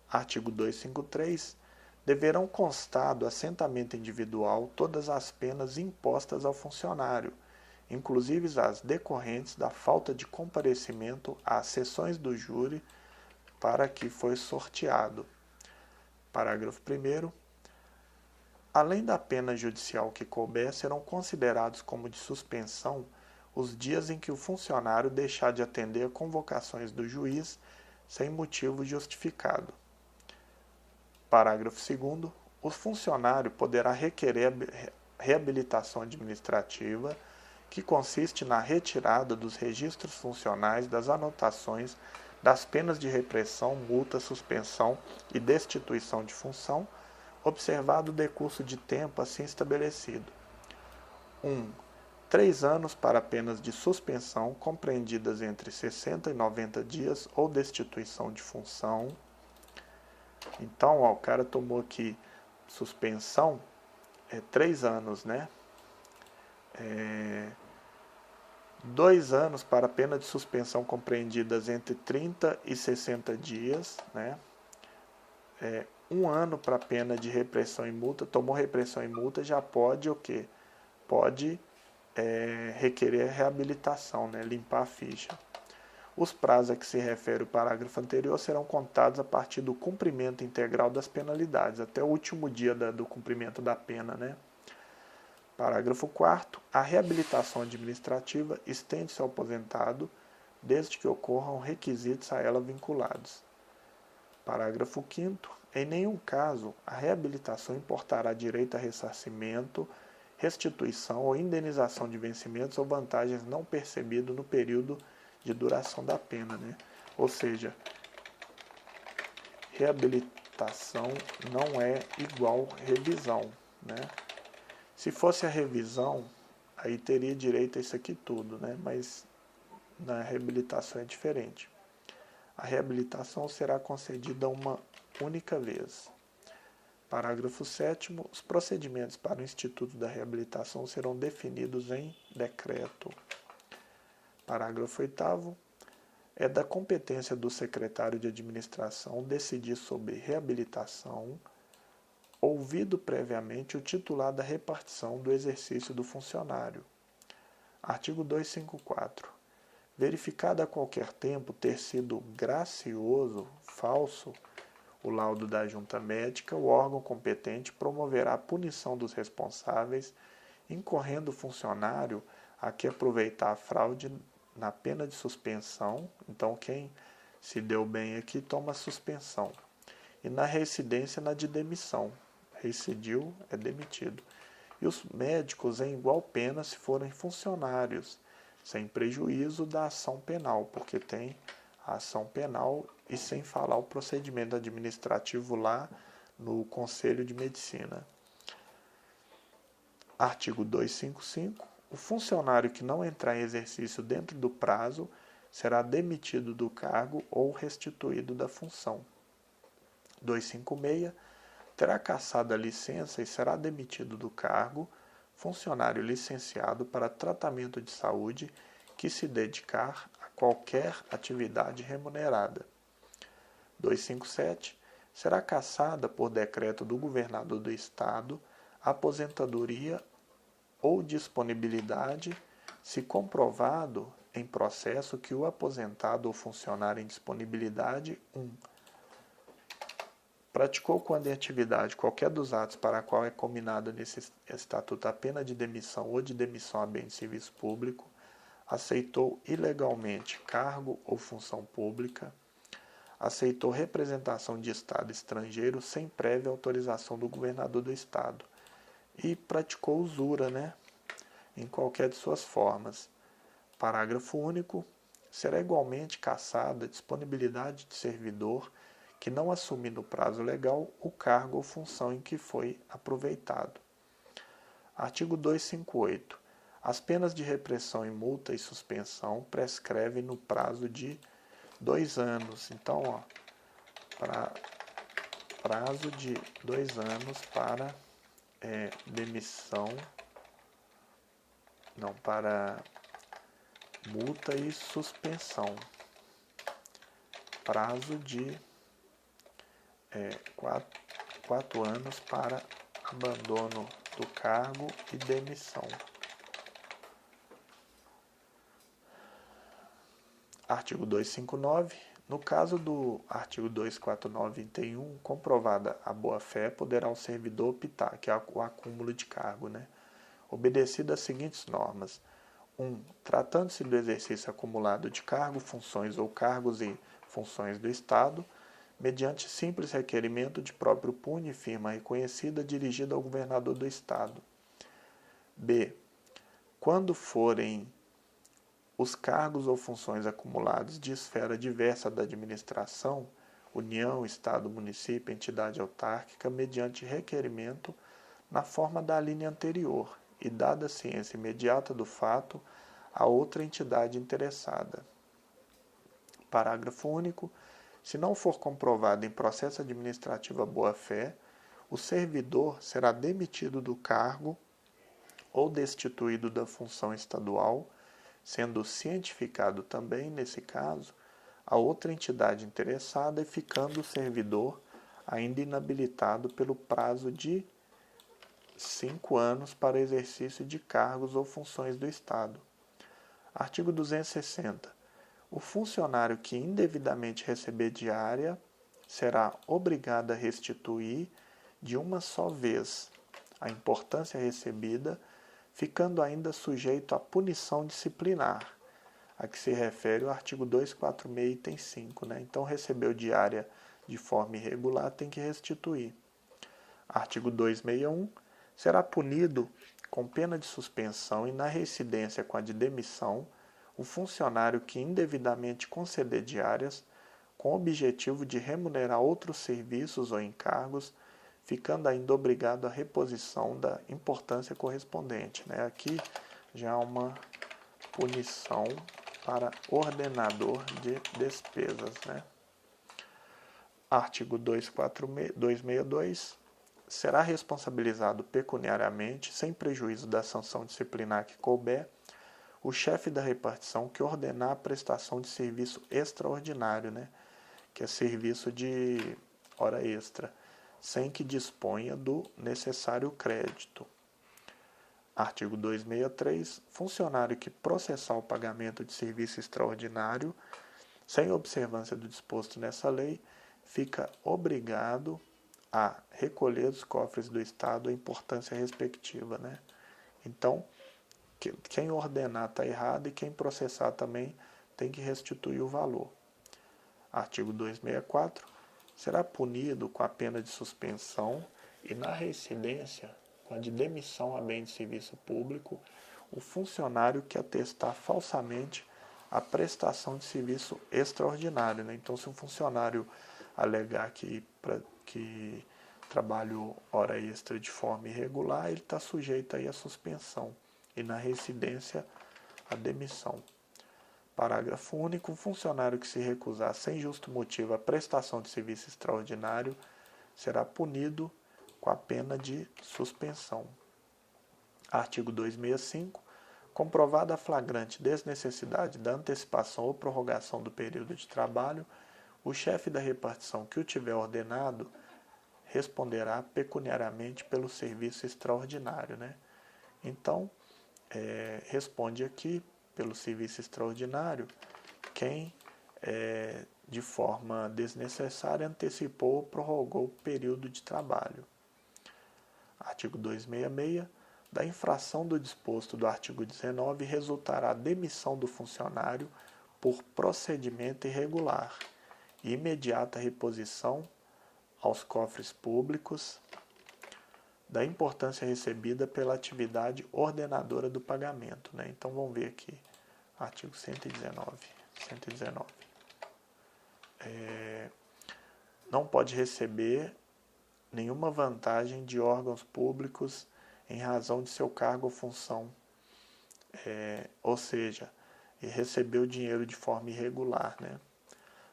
Artigo 253. Deverão constar do assentamento individual todas as penas impostas ao funcionário, inclusive as decorrentes da falta de comparecimento às sessões do júri para que foi sorteado. Parágrafo 1º. Além da pena judicial que couber, serão considerados como de suspensão os dias em que o funcionário deixar de atender convocações do juiz sem motivo justificado. Parágrafo 2º. O funcionário poderá requerer reabilitação administrativa, que consiste na retirada dos registros funcionais das anotações das penas de repressão, multa, suspensão e destituição de função, observado o decurso de tempo assim estabelecido. 3 anos para penas de suspensão compreendidas entre 60 e 90 dias ou destituição de função. Então, o cara tomou aqui suspensão, 3 anos, né? 2 anos para pena de suspensão compreendidas entre 30 e 60 dias, né? 1 ano para pena de repressão e multa. Tomou repressão e multa, já pode o quê? Pode requerer reabilitação, né? Limpar a ficha. Os prazos a que se refere o parágrafo anterior serão contados a partir do cumprimento integral das penalidades, até o último dia do cumprimento da pena, né? Parágrafo 4º. A reabilitação administrativa estende-se ao aposentado, desde que ocorram requisitos a ela vinculados. Parágrafo 5º. Em nenhum caso, a reabilitação importará direito a ressarcimento, restituição ou indenização de vencimentos ou vantagens não percebidos no período de duração da pena, né? Ou seja, reabilitação não é igual revisão, né? Se fosse a revisão, aí teria direito a isso aqui tudo, né? Mas na reabilitação é diferente. A reabilitação será concedida uma única vez. Parágrafo 7º. Os procedimentos para o Instituto da Reabilitação serão definidos em decreto. Parágrafo 8º. É da competência do secretário de administração decidir sobre reabilitação, ouvido previamente o titular da repartição do exercício do funcionário. Artigo 254. Verificado a qualquer tempo ter sido gracioso, falso, o laudo da junta médica, o órgão competente promoverá a punição dos responsáveis, incorrendo o funcionário a que aproveitar a fraude na pena de suspensão. Então, quem se deu bem aqui toma suspensão. E na reincidência, na de demissão. Reincidiu, é demitido. E os médicos em igual pena se forem funcionários, sem prejuízo da ação penal, porque tem a ação penal e sem falar o procedimento administrativo lá no Conselho de Medicina. Artigo 255. O funcionário que não entrar em exercício dentro do prazo será demitido do cargo ou restituído da função. 256. Terá cassado a licença e será demitido do cargo funcionário licenciado para tratamento de saúde que se dedicar a qualquer atividade remunerada. 257. Será cassada por decreto do governador do Estado a aposentadoria ou disponibilidade, se comprovado em processo que o aposentado ou funcionário em disponibilidade 1. Praticou quando em atividade qualquer dos atos para a qual é combinada nesse estatuto a pena de demissão ou de demissão a bem de serviço público, aceitou ilegalmente cargo ou função pública, aceitou representação de Estado estrangeiro sem prévia autorização do governador do Estado e praticou usura, em qualquer de suas formas. Parágrafo único. Será igualmente cassada a disponibilidade de servidor que não assumir no prazo legal o cargo ou função em que foi aproveitado. Artigo 258. As penas de repressão em multa e suspensão prescrevem no prazo de 2 anos. Então, prazo de 2 anos para demissão, para multa e suspensão. Prazo de 4 anos para abandono do cargo e demissão. Artigo 259. No caso do artigo 249, item 1, comprovada a boa-fé, poderá o servidor optar, que é o acúmulo de cargo, obedecido às seguintes normas. 1. Tratando-se do exercício acumulado de cargo, funções ou cargos e funções do Estado, mediante simples requerimento de próprio punho e firma reconhecida dirigida ao governador do Estado. B. Quando forem os cargos ou funções acumulados de esfera diversa da administração, União, Estado, município, entidade autárquica, mediante requerimento na forma da linha anterior e dada a ciência imediata do fato a outra entidade interessada. Parágrafo único. Se não for comprovado em processo administrativo a boa-fé, o servidor será demitido do cargo ou destituído da função estadual, sendo cientificado também, nesse caso, a outra entidade interessada e ficando o servidor ainda inabilitado pelo prazo de 5 anos para exercício de cargos ou funções do Estado. Artigo 260. O funcionário que indevidamente receber diária será obrigado a restituir de uma só vez a importância recebida, ficando ainda sujeito à punição disciplinar, a que se refere o artigo 246, item 5. Então, recebeu diária de forma irregular, tem que restituir. Artigo 261. Será punido com pena de suspensão e na reincidência com a de demissão o funcionário que indevidamente conceder diárias com o objetivo de remunerar outros serviços ou encargos, ficando ainda obrigado à reposição da importância correspondente. Aqui já há uma punição para ordenador de despesas. Artigo 262. Será responsabilizado pecuniariamente, sem prejuízo da sanção disciplinar que couber, o chefe da repartição que ordenar a prestação de serviço extraordinário, que é serviço de hora extra, sem que disponha do necessário crédito. Artigo 263. Funcionário que processar o pagamento de serviço extraordinário, sem observância do disposto nessa lei, fica obrigado a recolher dos cofres do Estado a importância respectiva. Então, quem ordenar está errado e quem processar também tem que restituir o valor. Artigo 264. Será punido com a pena de suspensão E na reincidência, com a de demissão a bem de serviço público, o funcionário que atestar falsamente a prestação de serviço extraordinário, né? Então, se um funcionário alegar que trabalhou hora extra de forma irregular, ele está sujeito aí à suspensão e na reincidência à demissão. Parágrafo único. Um funcionário que se recusar sem justo motivo à prestação de serviço extraordinário será punido com a pena de suspensão. Artigo 265. Comprovada a flagrante desnecessidade da antecipação ou prorrogação do período de trabalho, o chefe da repartição que o tiver ordenado responderá pecuniariamente pelo serviço extraordinário, né? Então, responde aqui pelo serviço extraordinário quem, de forma desnecessária, antecipou ou prorrogou o período de trabalho. Artigo 266. Da infração do disposto do artigo 19 resultará a demissão do funcionário por procedimento irregular e imediata reposição aos cofres públicos da importância recebida pela atividade ordenadora do pagamento, né? Então vamos ver aqui, artigo 119. Não pode receber nenhuma vantagem de órgãos públicos em razão de seu cargo ou função, ou seja, recebeu dinheiro de forma irregular, né?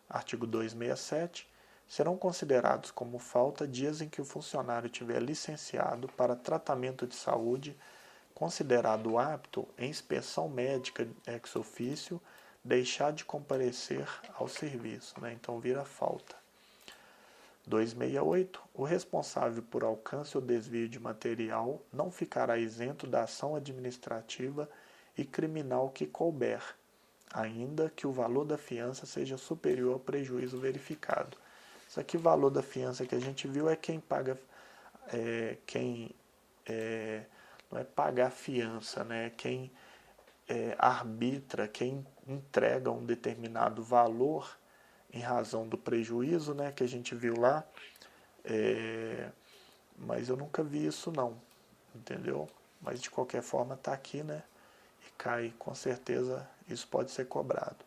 Artigo 267. Serão considerados como falta dias em que o funcionário tiver licenciado para tratamento de saúde, considerado apto em inspeção médica ex officio, deixar de comparecer ao serviço, né? Então vira falta. 268. O responsável por alcance ou desvio de material não ficará isento da ação administrativa e criminal que couber, ainda que o valor da fiança seja superior ao prejuízo verificado. Isso aqui, o valor da fiança que a gente viu é quem paga, não é pagar a fiança, né? Quem arbitra, quem entrega um determinado valor em razão do prejuízo, né, que a gente viu lá, mas eu nunca vi isso não, entendeu? Mas de qualquer forma está aqui, né, e cai, com certeza isso pode ser cobrado.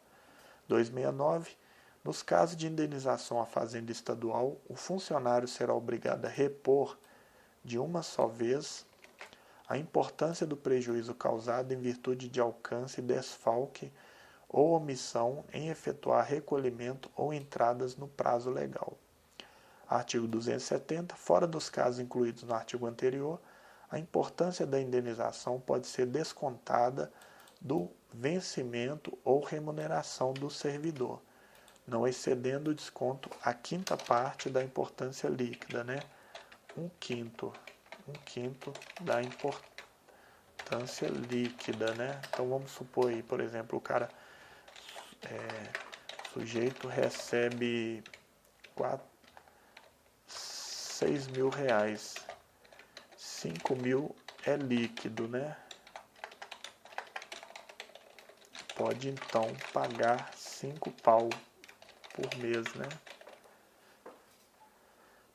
269. Nos casos de indenização à fazenda estadual, o funcionário será obrigado a repor de uma só vez a importância do prejuízo causado em virtude de alcance, desfalque ou omissão em efetuar recolhimento ou entradas no prazo legal. Artigo 270. Fora dos casos incluídos no artigo anterior, a importância da indenização pode ser descontada do vencimento ou remuneração do servidor, não excedendo o desconto a quinta parte da importância líquida, né? Um quinto da importância líquida, né? Então vamos supor aí, por exemplo, o sujeito recebe 6 mil reais, 5 mil é líquido, né? Pode então pagar 5 pau por mês, né?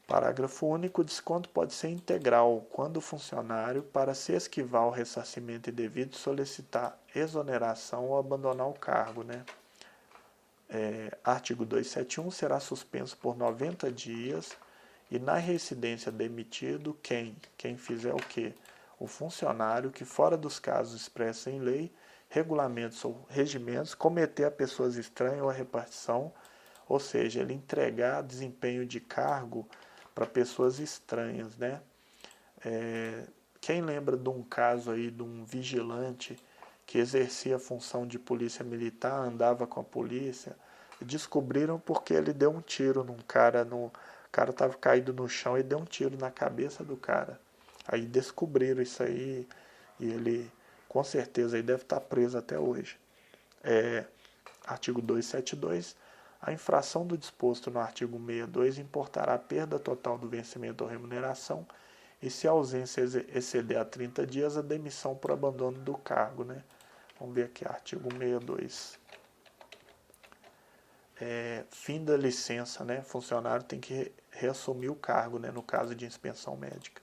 Parágrafo único. O desconto pode ser integral quando o funcionário, para se esquivar ao ressarcimento indevido, solicitar exoneração ou abandonar o cargo, né? Artigo 271. Será suspenso por 90 dias e na reincidência demitido quem fizer o quê? O funcionário que, fora dos casos expressos em lei, regulamentos ou regimentos, cometer a pessoas estranhas ou a repartição, ou seja, ele entregar desempenho de cargo para pessoas estranhas, né? Quem lembra de um caso aí de um vigilante que exercia a função de polícia militar, andava com a polícia, descobriram porque ele deu um tiro num cara, o cara estava caído no chão e deu um tiro na cabeça do cara. Aí descobriram isso aí e ele, com certeza, aí deve estar preso até hoje. Artigo 272. A infração do disposto no artigo 62 importará a perda total do vencimento ou remuneração e, se a ausência exceder a 30 dias, a demissão por abandono do cargo, né? Vamos ver aqui, artigo 62. fim da licença, né? Funcionário tem que reassumir o cargo, né? No caso de inspeção médica.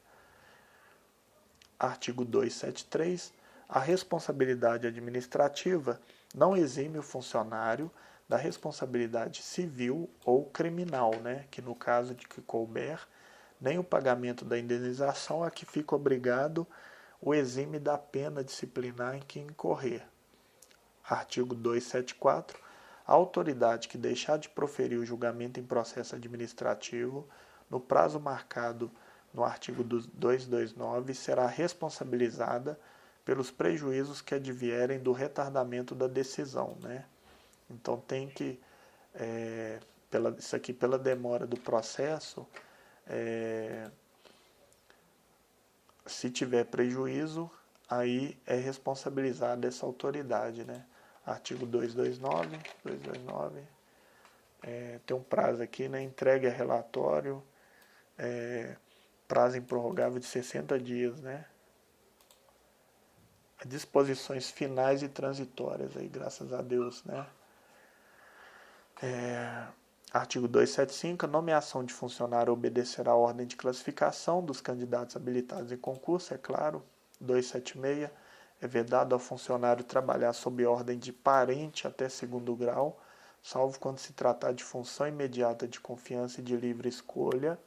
Artigo 273. A responsabilidade administrativa não exime o funcionário da responsabilidade civil ou criminal, né? Que no caso de que couber, nem o pagamento da indenização a que fica obrigado o exime da pena disciplinar em que incorrer. Artigo 274. A autoridade que deixar de proferir o julgamento em processo administrativo no prazo marcado no artigo 229 será responsabilizada pelos prejuízos que advierem do retardamento da decisão, né? Então tem que, isso aqui pela demora do processo, se tiver prejuízo, aí é responsabilizada essa autoridade, né? Artigo 229, tem um prazo aqui, né? Entregue a relatório, prazo improrrogável de 60 dias, né? Disposições finais e transitórias, aí, graças a Deus, né? Artigo 275, a nomeação de funcionário obedecerá à ordem de classificação dos candidatos habilitados em concurso, é claro. 276, é vedado ao funcionário trabalhar sob ordem de parente até segundo grau, salvo quando se tratar de função imediata de confiança e de livre escolha,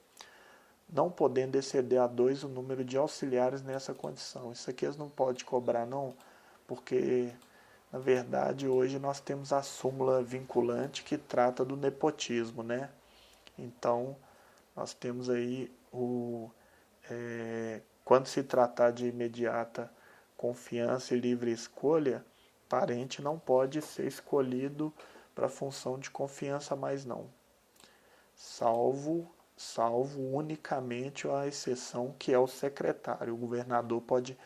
não podendo exceder a 2 o número de auxiliares nessa condição. Isso aqui eles não podem cobrar, não, porque, na verdade, hoje nós temos a súmula vinculante que trata do nepotismo, né? Então, nós temos aí quando se tratar de imediata confiança e livre escolha, parente não pode ser escolhido para função de confiança mais não, salvo unicamente a exceção que é o secretário. O governador pode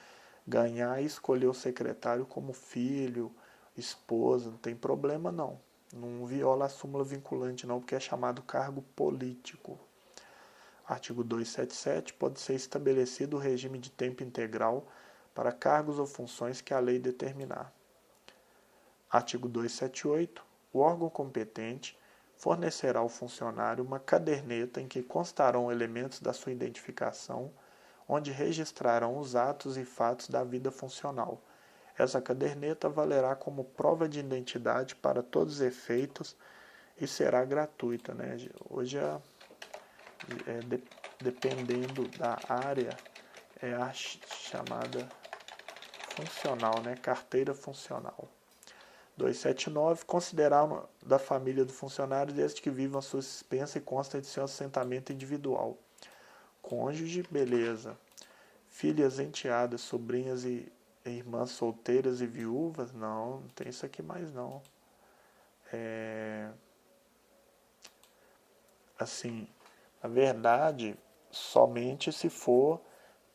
ganhar e escolher o secretário como filho, esposa, não tem problema não. Não viola a súmula vinculante não, porque é chamado cargo político. Artigo 277, pode ser estabelecido o regime de tempo integral para cargos ou funções que a lei determinar. Artigo 278, o órgão competente fornecerá ao funcionário uma caderneta em que constarão elementos da sua identificação, onde registrarão os atos e fatos da vida funcional. Essa caderneta valerá como prova de identidade para todos os efeitos e será gratuita, né? Hoje, dependendo da área, é a chamada funcional, né? Carteira funcional. 279, considerar da família do funcionário desde que vivam a sua dispensa e consta de seu assentamento individual. Cônjuge, beleza. Filhas, enteadas, sobrinhas e irmãs solteiras e viúvas, não tem isso aqui mais não. Assim, na verdade, somente se for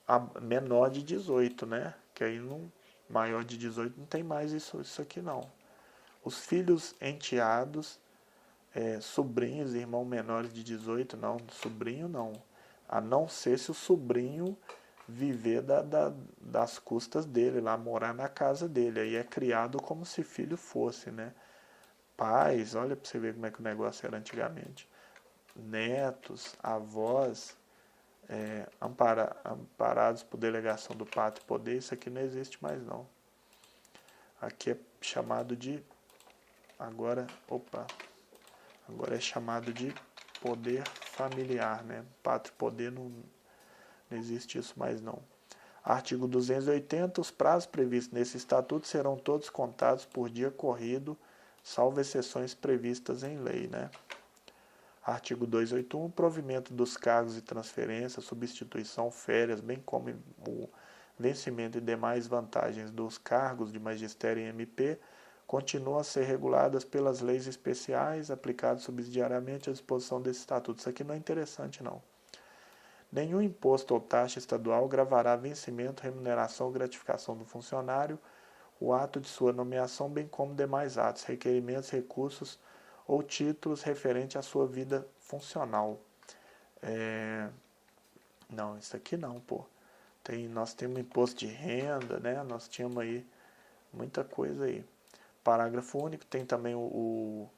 a menor de 18, né? Que aí não, maior de 18 não tem mais isso aqui não. Os filhos enteados, sobrinhos, irmãos menores de 18, não, sobrinho não. A não ser se o sobrinho viver das custas dele, lá morar na casa dele. Aí é criado como se filho fosse, né? Pais, olha para você ver como é que o negócio era antigamente. Netos, avós, amparados por delegação do pátrio e poder, isso aqui não existe mais não. Aqui é chamado de agora é chamado de poder familiar, né? Pátrio poder não existe isso mais não. Artigo 280, os prazos previstos nesse estatuto serão todos contados por dia corrido, salvo exceções previstas em lei, né? Artigo 281, provimento dos cargos e transferência, substituição, férias, bem como o vencimento e demais vantagens dos cargos de magistério e MP, continuam a ser reguladas pelas leis especiais aplicadas subsidiariamente à disposição desse estatuto. Isso aqui não é interessante, não. Nenhum imposto ou taxa estadual gravará vencimento, remuneração ou gratificação do funcionário, o ato de sua nomeação, bem como demais atos, requerimentos, recursos ou títulos referentes à sua vida funcional. Não, isso aqui não, pô. Nós temos imposto de renda, né? Nós tínhamos aí muita coisa aí. Parágrafo único, tem também o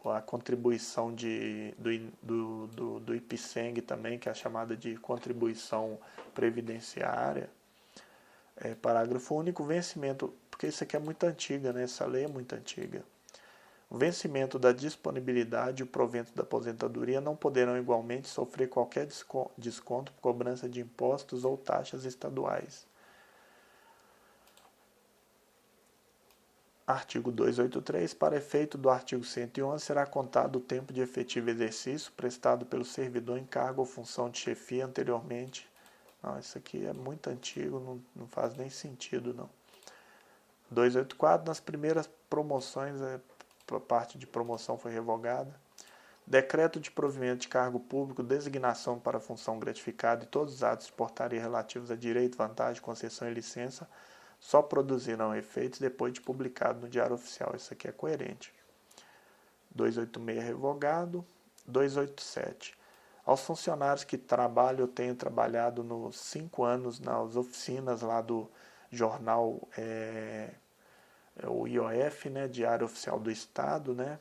a contribuição do IPSENG também, que é a chamada de contribuição previdenciária. Parágrafo único, vencimento, porque isso aqui é muito antiga, né? Essa lei é muito antiga. O vencimento da disponibilidade e o provento da aposentadoria não poderão igualmente sofrer qualquer desconto por cobrança de impostos ou taxas estaduais. Artigo 283. Para efeito do artigo 111, será contado o tempo de efetivo exercício prestado pelo servidor em cargo ou função de chefia anteriormente. Não, isso aqui é muito antigo, não faz nem sentido, não. 284. Nas primeiras promoções, a parte de promoção foi revogada. Decreto de provimento de cargo público, designação para função gratificada e todos os atos de portaria relativos a direito, vantagem, concessão e licença só produzirão efeitos depois de publicado no Diário Oficial. Isso aqui é coerente. 286 revogado. 287. Aos funcionários que trabalham ou tenham trabalhado nos 5 anos nas oficinas lá do jornal o IOF, né, Diário Oficial do Estado, né,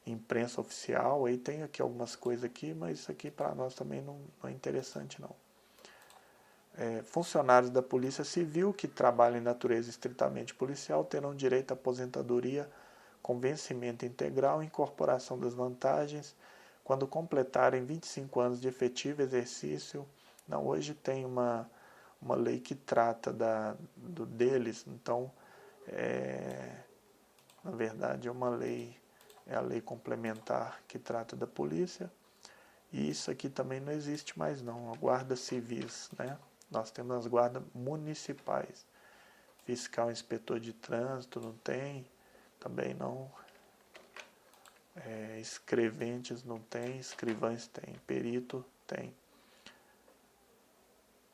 imprensa oficial, aí tem aqui algumas coisas aqui, mas isso aqui para nós também não é interessante não. Funcionários da Polícia Civil que trabalham em natureza estritamente policial terão direito à aposentadoria com vencimento integral e incorporação das vantagens quando completarem 25 anos de efetivo exercício. Não, hoje tem uma lei que trata deles, então na verdade é a lei complementar que trata da polícia, e isso aqui também não existe mais não, a guarda civis, né? Nós temos as guardas municipais, fiscal, inspetor de trânsito não tem, também não, escreventes não tem, escrivães tem, perito tem.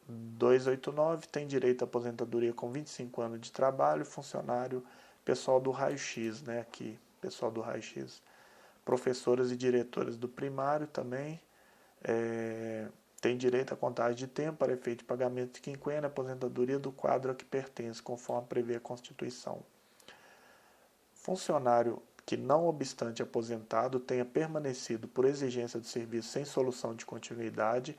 289 tem direito à aposentadoria com 25 anos de trabalho, funcionário, pessoal do raio-x, né, aqui, pessoal do raio-x, professoras e diretoras do primário também, tem direito à contagem de tempo para efeito de pagamento de quinquênio, aposentadoria do quadro a que pertence, conforme prevê a Constituição. Funcionário que, não obstante aposentado, tenha permanecido por exigência do serviço sem solução de continuidade,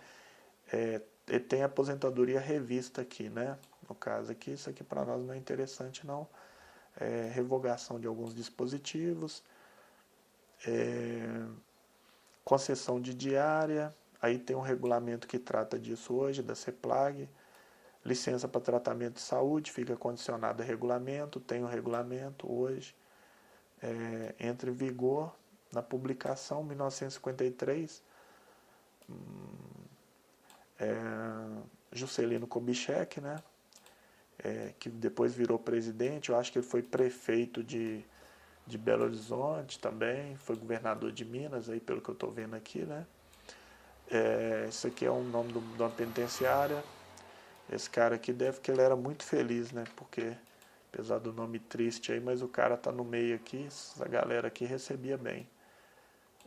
tem aposentadoria revista aqui, né? No caso aqui, isso aqui para nós não é interessante não. Revogação de alguns dispositivos, concessão de diária, aí tem um regulamento que trata disso hoje, da CEPLAG, licença para tratamento de saúde, fica condicionado a regulamento, tem um regulamento hoje, entra em vigor na publicação 1953, Juscelino Kubitschek, né, que depois virou presidente, eu acho que ele foi prefeito de Belo Horizonte também, foi governador de Minas, aí pelo que eu estou vendo aqui, né. Esse aqui é o nome de uma penitenciária. Esse cara aqui que ele era muito feliz, né, porque apesar do nome triste aí, mas o cara tá no meio aqui, essa galera aqui recebia bem.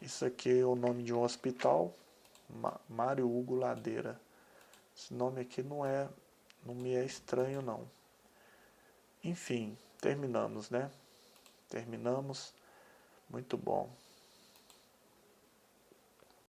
Isso aqui é o nome de um hospital, Mário Hugo Ladeira. Esse nome aqui não me é estranho não. Enfim, terminamos, né? Terminamos. Muito bom.